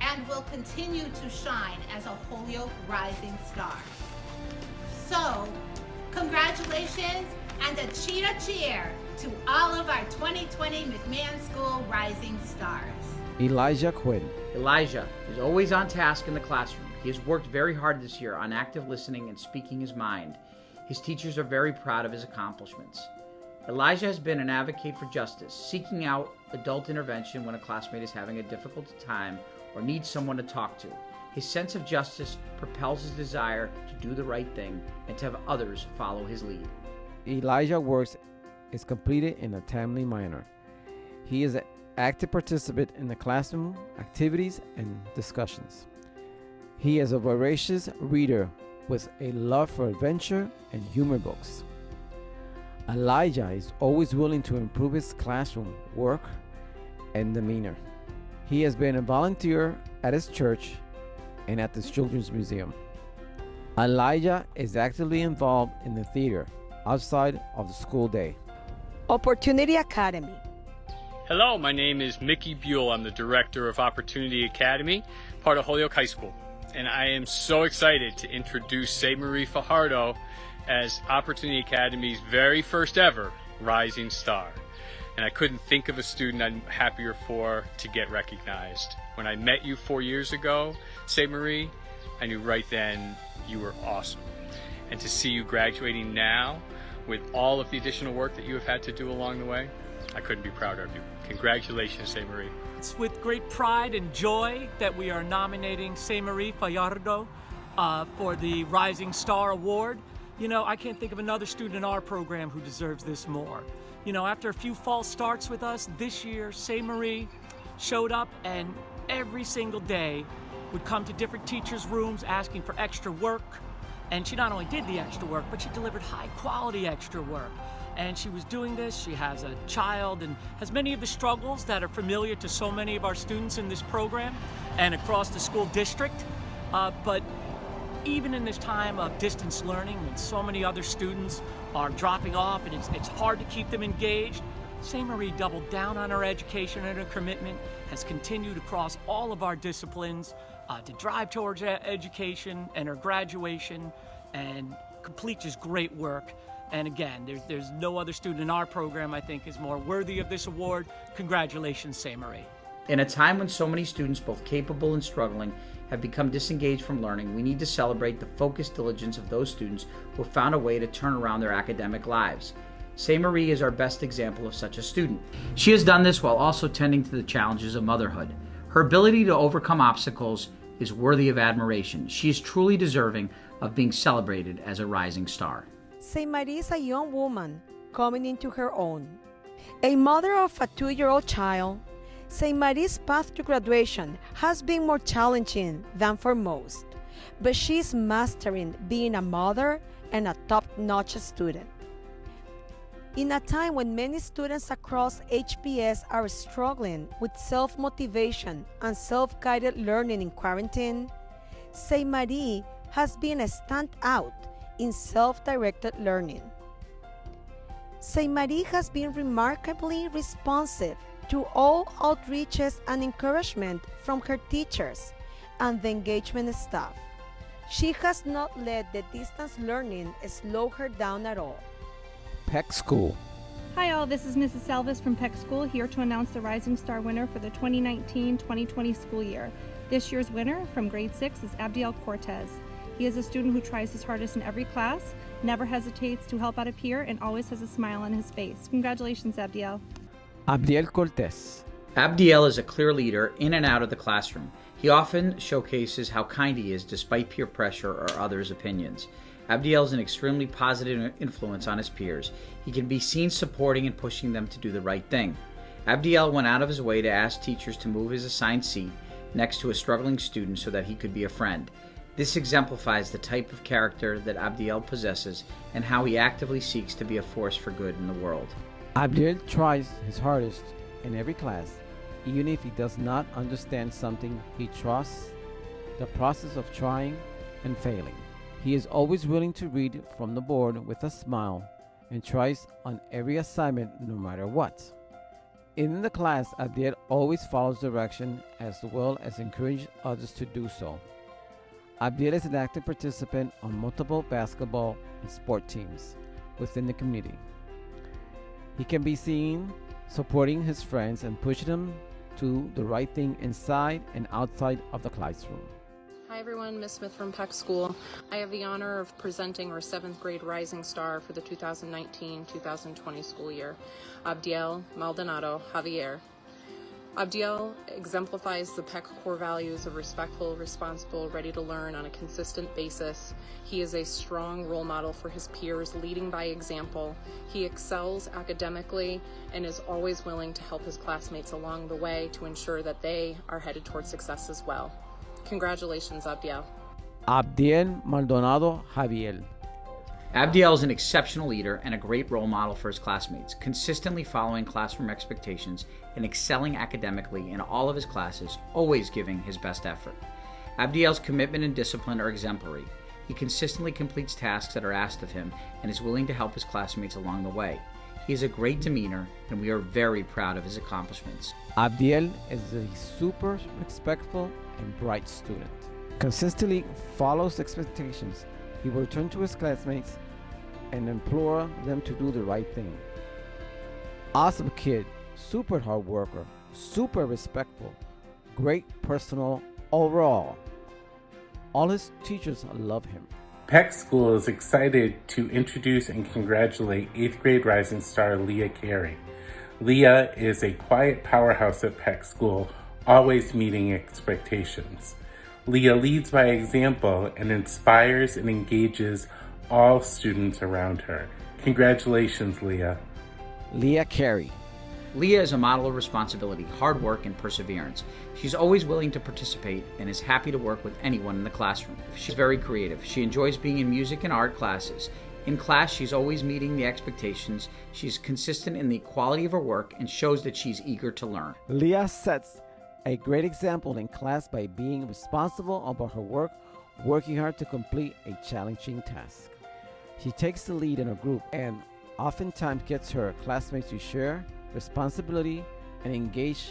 and will continue to shine as a Holyoke rising star. So, congratulations and a cheer to all of our 2020 McMahon School Rising Stars. Elijah Quinn. Elijah is always on task in the classroom. He has worked very hard this year on active listening and speaking his mind. His teachers are very proud of his accomplishments. Elijah has been an advocate for justice, seeking out adult intervention when a classmate is having a difficult time or needs someone to talk to. His sense of justice propels his desire to do the right thing and to have others follow his lead. Elijah's work is completed in a timely manner. He is an active participant in the classroom activities and discussions. He is a voracious reader with a love for adventure and humor books. Elijah is always willing to improve his classroom work and demeanor. He has been a volunteer at his church and at the Children's Museum. Elijah is actively involved in the theater outside of the school day. Opportunity Academy. Hello, my name is Mickey Buell. I'm the director of Opportunity Academy, part of Holyoke High School. And I am so excited to introduce Say Marie Fajardo as Opportunity Academy's very first ever Rising Star. And I couldn't think of a student I'm happier for to get recognized. When I met you 4 years ago, Say Marie, I knew right then you were awesome. And to see you graduating now with all of the additional work that you have had to do along the way, I couldn't be prouder of you. Congratulations, Say Marie. It's with great pride and joy that we are nominating Say Marie Fajardo for the Rising Star Award. You know, I can't think of another student in our program who deserves this more. You know, after a few false starts with us, this year, Say Marie showed up and every single day would come to different teachers' rooms asking for extra work. And she not only did the extra work, but she delivered high quality extra work. And she was doing this, she has a child and has many of the struggles that are familiar to so many of our students in this program and across the school district. But even in this time of distance learning, when so many other students are dropping off and it's hard to keep them engaged, Say Marie doubled down on her education and her commitment, has continued across all of our disciplines to drive towards education and her graduation and complete just great work. And again, there's no other student in our program I think is more worthy of this award. Congratulations, Say Marie. In a time when so many students, both capable and struggling, have become disengaged from learning, we need to celebrate the focused diligence of those students who have found a way to turn around their academic lives. Say Marie is our best example of such a student. She has done this while also tending to the challenges of motherhood. Her ability to overcome obstacles is worthy of admiration. She is truly deserving of being celebrated as a rising star. Say Marie is a young woman coming into her own. A mother of a 2-year-old child, Say Marie's path to graduation has been more challenging than for most, but she is mastering being a mother and a top-notch student. In a time when many students across HPS are struggling with self-motivation and self-guided learning in quarantine, Say Marie has been a standout in self-directed learning. Say Marie has been remarkably responsive to all outreaches and encouragement from her teachers and the engagement staff. She has not let the distance learning slow her down at all. Peck School. Hi all, this is Mrs. Salvis from Peck School, here to announce the Rising Star winner for the 2019-2020 school year. This year's winner from grade 6 is Abdiel Cortez. He is a student who tries his hardest in every class, never hesitates to help out a peer, and always has a smile on his face. Congratulations, Abdiel. Abdiel Cortez. Abdiel is a clear leader in and out of the classroom. He often showcases how kind he is despite peer pressure or others' opinions. Abdiel is an extremely positive influence on his peers. He can be seen supporting and pushing them to do the right thing. Abdiel went out of his way to ask teachers to move his assigned seat next to a struggling student so that he could be a friend. This exemplifies the type of character that Abdiel possesses and how he actively seeks to be a force for good in the world. Abdiel tries his hardest in every class. Even if he does not understand something, he trusts the process of trying and failing. He is always willing to read from the board with a smile and tries on every assignment no matter what. In the class, Abdiel always follows direction as well as encourages others to do so. Abdiel is an active participant on multiple basketball and sport teams within the community. He can be seen supporting his friends and pushing them to the right thing inside and outside of the classroom. Hi everyone, Miss Smith from Peck School. I have the honor of presenting our 7th grade Rising Star for the 2019-2020 school year, Abdiel Maldonado Javier. Abdiel exemplifies the Peck core values of respectful, responsible, ready to learn on a consistent basis. He is a strong role model for his peers, leading by example. He excels academically and is always willing to help his classmates along the way to ensure that they are headed towards success as well. Congratulations, Abdiel. Abdiel Maldonado Javier. Abdiel is an exceptional leader and a great role model for his classmates, consistently following classroom expectations and excelling academically in all of his classes, always giving his best effort. Abdiel's commitment and discipline are exemplary. He consistently completes tasks that are asked of him and is willing to help his classmates along the way. He has a great demeanor, and we are very proud of his accomplishments. Abdiel is a super respectful and bright student. Consistently follows expectations. He will turn to his classmates and implore them to do the right thing. Awesome kid, super hard worker, super respectful, great personal overall. All his teachers love him. Peck School is excited to introduce and congratulate 8th grade Rising Star Leah Carey. Leah is a quiet powerhouse at Peck School, always meeting expectations. Leah leads by example and inspires and engages all students around her. Congratulations, Leah. Leah Carey. Leah is a model of responsibility, hard work, and perseverance. She's always willing to participate and is happy to work with anyone in the classroom. She's very creative. She enjoys being in music and art classes. In class, she's always meeting the expectations. She's consistent in the quality of her work and shows that she's eager to learn. Leah sets a great example in class by being responsible about her work, working hard to complete a challenging task. She takes the lead in her group and oftentimes gets her classmates to share responsibility and engage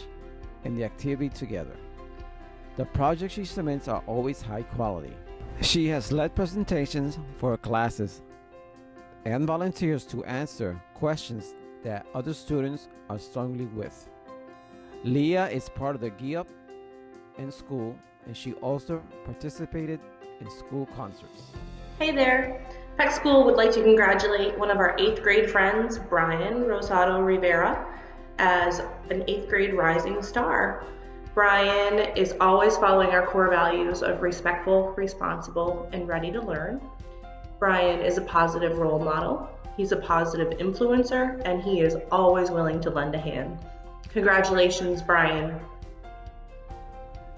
in the activity together. The projects she submits are always high quality. She has led presentations for her classes and volunteers to answer questions that other students are struggling with. Leah is part of the Gee Up in school, and she also participated in school concerts. Hey there! Peck School would like to congratulate one of our 8th grade friends, Brian Rosado Rivera, as an 8th grade Rising Star. Brian is always following our core values of respectful, responsible, and ready to learn. Brian is a positive role model. He's a positive influencer, and he is always willing to lend a hand. Congratulations, Brian.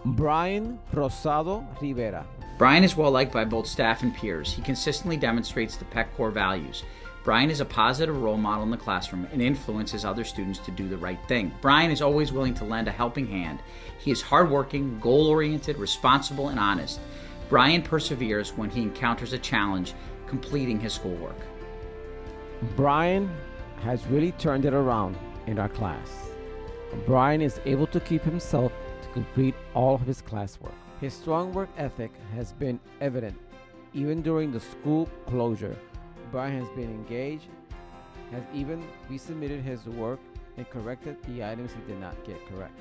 Brian Rosado Rivera. Brian is well liked by both staff and peers. He consistently demonstrates the Peck core values. Brian is a positive role model in the classroom and influences other students to do the right thing. Brian is always willing to lend a helping hand. He is hardworking, goal-oriented, responsible, and honest. Brian perseveres when he encounters a challenge, completing his schoolwork. Brian has really turned it around in our class. Brian is able to keep himself to complete all of his classwork. His strong work ethic has been evident even during the school closure. Brian has been engaged, has even resubmitted his work and corrected the items he did not get correct.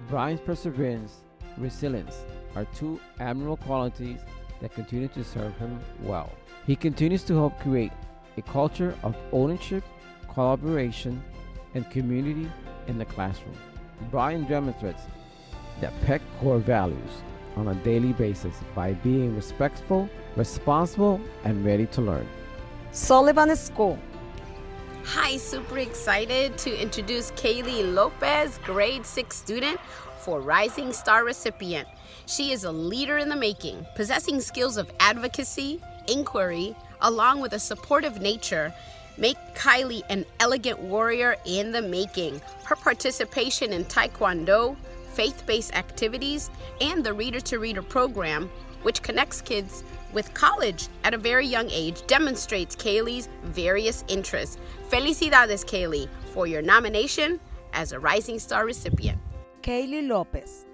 Brian's perseverance, resilience are two admirable qualities that continue to serve him well. He continues to help create a culture of ownership, collaboration, and community in the classroom. Brian demonstrates the Peck core values on a daily basis by being respectful, responsible, and ready to learn. Sullivan School. Hi, super excited to introduce Kaylee Lopez, grade 6 student for Rising Star recipient. She is a leader in the making, possessing skills of advocacy, inquiry, along with a supportive nature, make Kylie an elegant warrior in the making. Her participation in Taekwondo, faith-based activities, and the Reader to Reader program, which connects kids with college at a very young age, demonstrates Kaylee's various interests. Felicidades, Kaylee, for your nomination as a Rising Star recipient. Kaylee Lopez.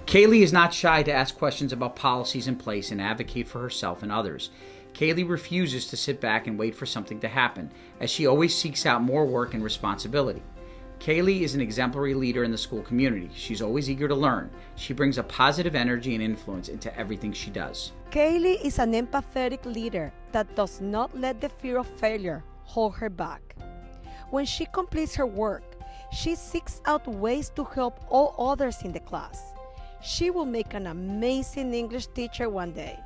Kaylee is not shy to ask questions about policies in place and advocate for herself and others. Kaylee refuses to sit back and wait for something to happen, as she always seeks out more work and responsibility. Kaylee is an exemplary leader in the school community. She's always eager to learn. She brings a positive energy and influence into everything she does. Kaylee is an empathetic leader that does not let the fear of failure hold her back. When she completes her work, she seeks out ways to help all others in the class. She will make an amazing English teacher one day.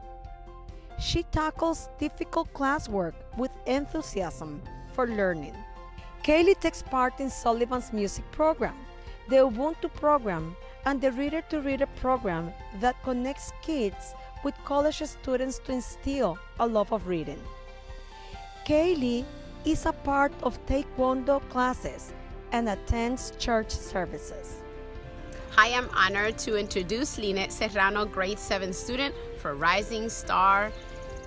She tackles difficult classwork with enthusiasm for learning. Kaylee takes part in Sullivan's music program, the Ubuntu program, and the Reader-to-Reader program that connects kids with college students to instill a love of reading. Kaylee is a part of Taekwondo classes and attends church services. Hi, I'm honored to introduce Lynette Serrano, grade 7 student for Rising Star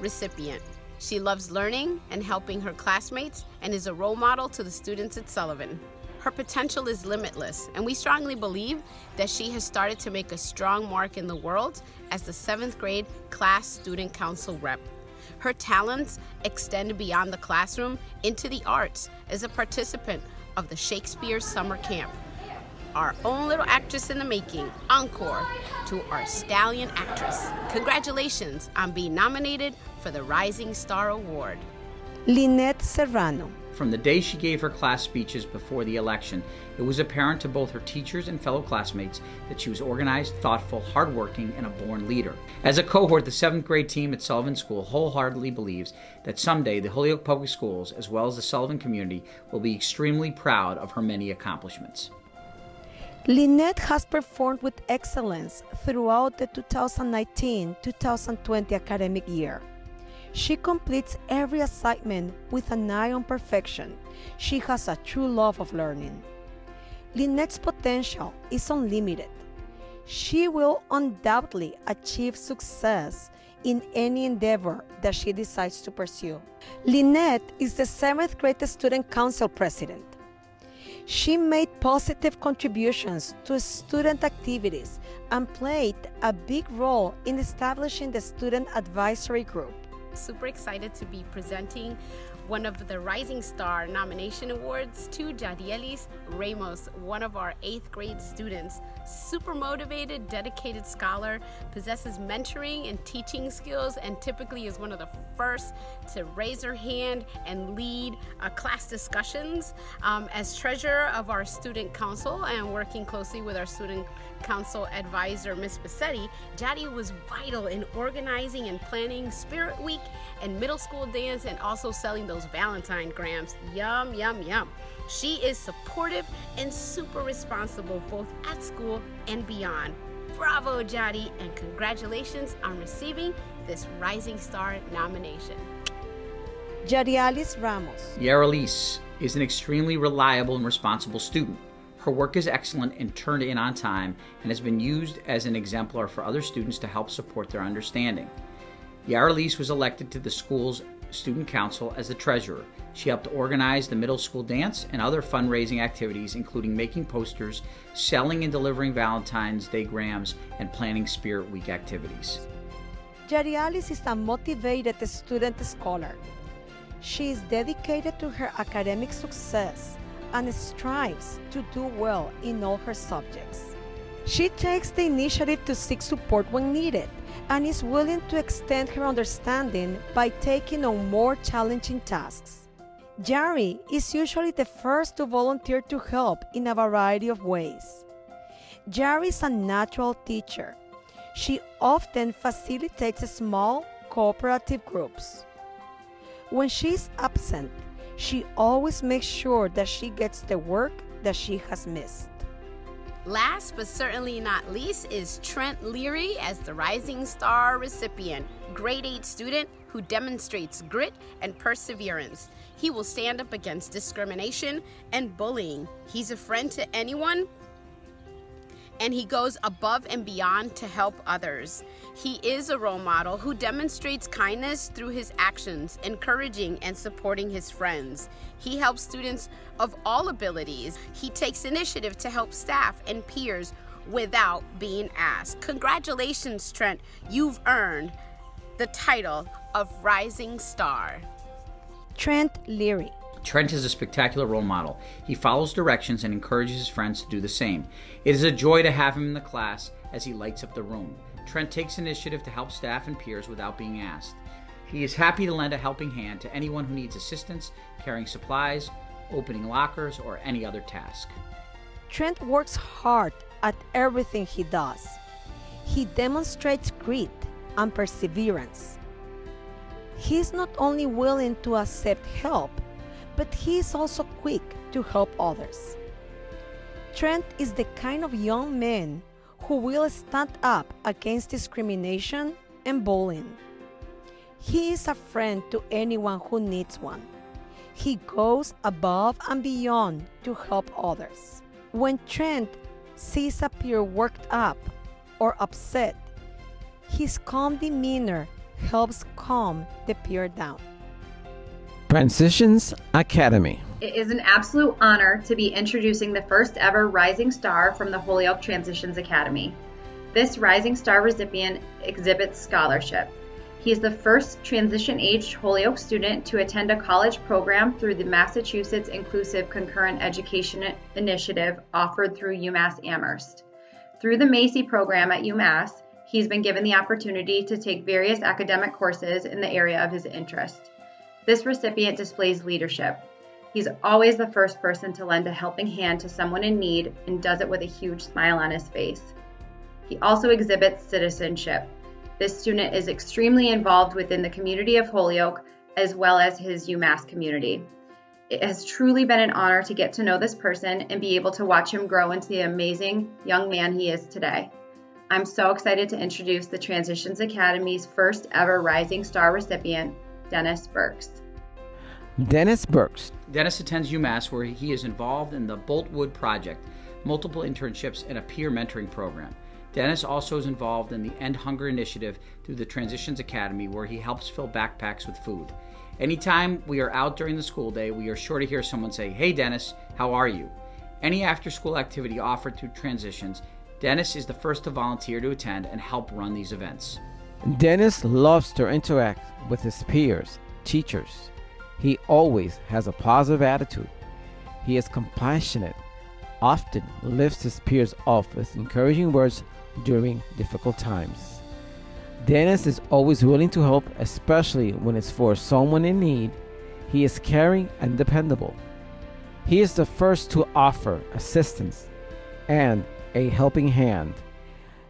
recipient. She loves learning and helping her classmates and is a role model to the students at Sullivan. Her potential is limitless, and we strongly believe that she has started to make a strong mark in the world as the 7th grade class student council rep. Her talents extend beyond the classroom into the arts as a participant of the Shakespeare Summer Camp. Our own little actress in the making, encore to our stallion actress. Congratulations on being nominated for the Rising Star Award. Lynette Serrano. From the day she gave her class speeches before the election, it was apparent to both her teachers and fellow classmates that she was organized, thoughtful, hardworking, and a born leader. As a cohort, the 7th grade team at Sullivan School wholeheartedly believes that someday the Holyoke Public Schools, as well as the Sullivan community, will be extremely proud of her many accomplishments. Lynette has performed with excellence throughout the 2019-2020 academic year. She completes every assignment with an eye on perfection. She has a true love of learning. Lynette's potential is unlimited. She will undoubtedly achieve success in any endeavor that she decides to pursue. Lynette is the 7th grade student council president. She made positive contributions to student activities and played a big role in establishing the student advisory group. Super excited to be presenting one of the Rising Star nomination awards to Yamaya Ramos, one of our 8th grade students. Super motivated, dedicated scholar, possesses mentoring and teaching skills, and typically is one of the first to raise her hand and lead class discussions. As treasurer of our student council and working closely with our student council advisor, Ms. Bassetti, Jadi was vital in organizing and planning Spirit Week and middle school dance, and also selling those Valentine grams. Yum, yum, yum. She is supportive and super responsible both at school and beyond. Bravo, Jadi, and congratulations on receiving this Rising Star nomination. Yamaya Ramos. Marangeliz is an extremely reliable and responsible student. Her work is excellent and turned in on time, and has been used as an exemplar for other students to help support their understanding. Marangeliz was elected to the school's student council as the treasurer. She helped organize the middle school dance and other fundraising activities, including making posters, selling and delivering Valentine's Day grams, and planning Spirit Week activities. Marangeliz is a motivated student scholar. She is dedicated to her academic success and strives to do well in all her subjects. She takes the initiative to seek support when needed and is willing to extend her understanding by taking on more challenging tasks. Yari is usually the first to volunteer to help in a variety of ways. Yari is a natural teacher. She often facilitates small cooperative groups. When she is absent, she always makes sure that she gets the work that she has missed. Last but certainly not least is Trent Leary as the Rising Star recipient, grade 8 student who demonstrates grit and perseverance. He will stand up against discrimination and bullying. He's a friend to anyone, and he goes above and beyond to help others. He is a role model who demonstrates kindness through his actions, encouraging and supporting his friends. He helps students of all abilities. He takes initiative to help staff and peers without being asked. Congratulations, Trent. You've earned the title of Rising Star. Trent Leary. Trent is a spectacular role model. He follows directions and encourages his friends to do the same. It is a joy to have him in the class as he lights up the room. Trent takes initiative to help staff and peers without being asked. He is happy to lend a helping hand to anyone who needs assistance, carrying supplies, opening lockers, or any other task. Trent works hard at everything he does. He demonstrates grit and perseverance. He is not only willing to accept help, but he is also quick to help others. Trent is the kind of young man who will stand up against discrimination and bullying. He is a friend to anyone who needs one. He goes above and beyond to help others. When Trent sees a peer worked up or upset, his calm demeanor helps calm the peer down. Transitions Academy. It is an absolute honor to be introducing the first ever Rising Star from the Holyoke Transitions Academy. This Rising Star recipient exhibits scholarship. He is the first transition-aged Holyoke student to attend a college program through the Massachusetts Inclusive Concurrent Education Initiative offered through UMass Amherst. Through the Macy program at UMass, he's been given the opportunity to take various academic courses in the area of his interest. This recipient displays leadership. He's always the first person to lend a helping hand to someone in need and does it with a huge smile on his face. He also exhibits citizenship. This student is extremely involved within the community of Holyoke as well as his UMass community. It has truly been an honor to get to know this person and be able to watch him grow into the amazing young man he is today. I'm so excited to introduce the Transitions Academy's first ever Rising Star recipient, Dennis Birks. Dennis Birks. Dennis attends UMass, where he is involved in the Boltwood Project, multiple internships, and a peer mentoring program. Dennis also is involved in the End Hunger Initiative through the Transitions Academy, where he helps fill backpacks with food. Anytime we are out during the school day, we are sure to hear someone say, "Hey Dennis, how are you?" Any after-school activity offered through Transitions, Dennis is the first to volunteer to attend and help run these events. Dennis loves to interact with his peers, teachers. He always has a positive attitude. He is compassionate, often lifts his peers up with encouraging words during difficult times. Dennis is always willing to help, especially when it's for someone in need. He is caring and dependable. He is the first to offer assistance and a helping hand.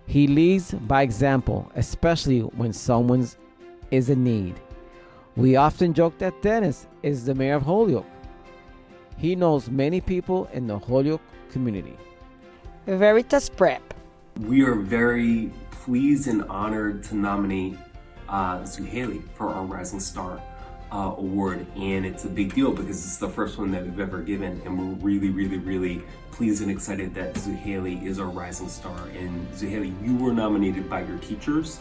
He leads by example, especially when someone is in need. We often joke that Dennis is the mayor of Holyoke. He knows many people in the Holyoke community. Veritas Prep. We are very pleased and honored to nominate Jaycalee for our Rising Star Award, and it's a big deal because it's the first one that we've ever given, and we're really pleased and excited that Jaycalee is our Rising Star. And Jaycalee, you were nominated by your teachers,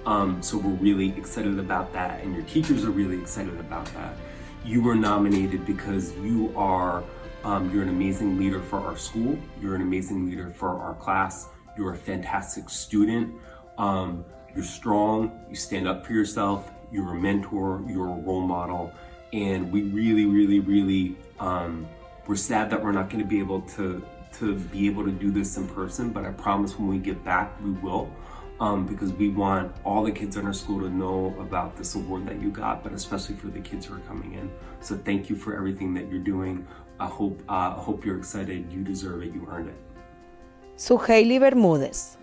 so we're really excited about that, and your teachers are really excited about that. You were nominated because you are you're an amazing leader for our school, you're an amazing leader for our class, you're a fantastic student, you're strong, you stand up for yourself, you're a mentor, you're a role model, and we really we're sad that we're not going to be able to do this in person, but I promise when we get back we will, because we want all the kids in our school to know about this award that you got, but especially for the kids who are coming in. So thank you for everything that you're doing. I hope you're excited. You deserve it. You earned it. Jaycalee Bermudez.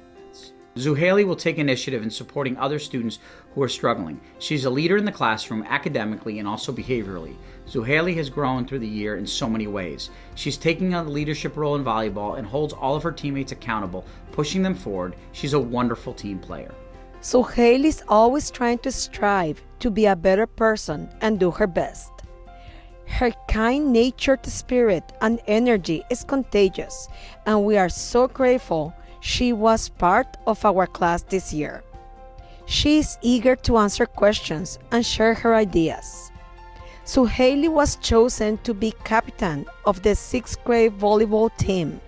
Jaycalee will take initiative in supporting other students who are struggling. She's a leader in the classroom academically and also behaviorally. Jaycalee has grown through the year in so many ways. She's taking on the leadership role in volleyball and holds all of her teammates accountable, pushing them forward. She's a wonderful team player. Jaycalee is always trying to strive to be a better person and do her best. Her kind-natured spirit and energy is contagious, and we are so grateful she was part of our class this year. She is eager to answer questions and share her ideas. Jaycalee was chosen to be captain of the 6th grade volleyball team.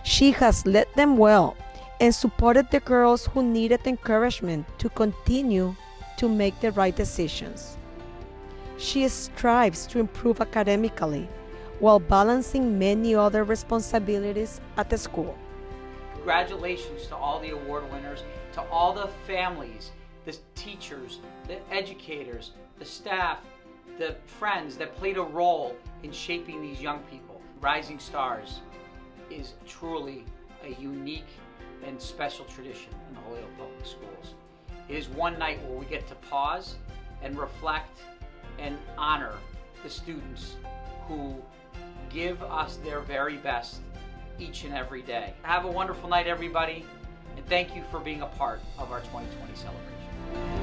She has led them well and supported the girls who needed encouragement to continue to make the right decisions. She strives to improve academically while balancing many other responsibilities at the school. Congratulations to all the award winners, to all the families, the teachers, the educators, the staff, the friends that played a role in shaping these young people. Rising Stars is truly a unique and special tradition in the Holyoke Public Schools. It is one night where we get to pause and reflect and honor the students who give us their very best each and every day. Have a wonderful night, everybody, and thank you for being a part of our 2020 celebration.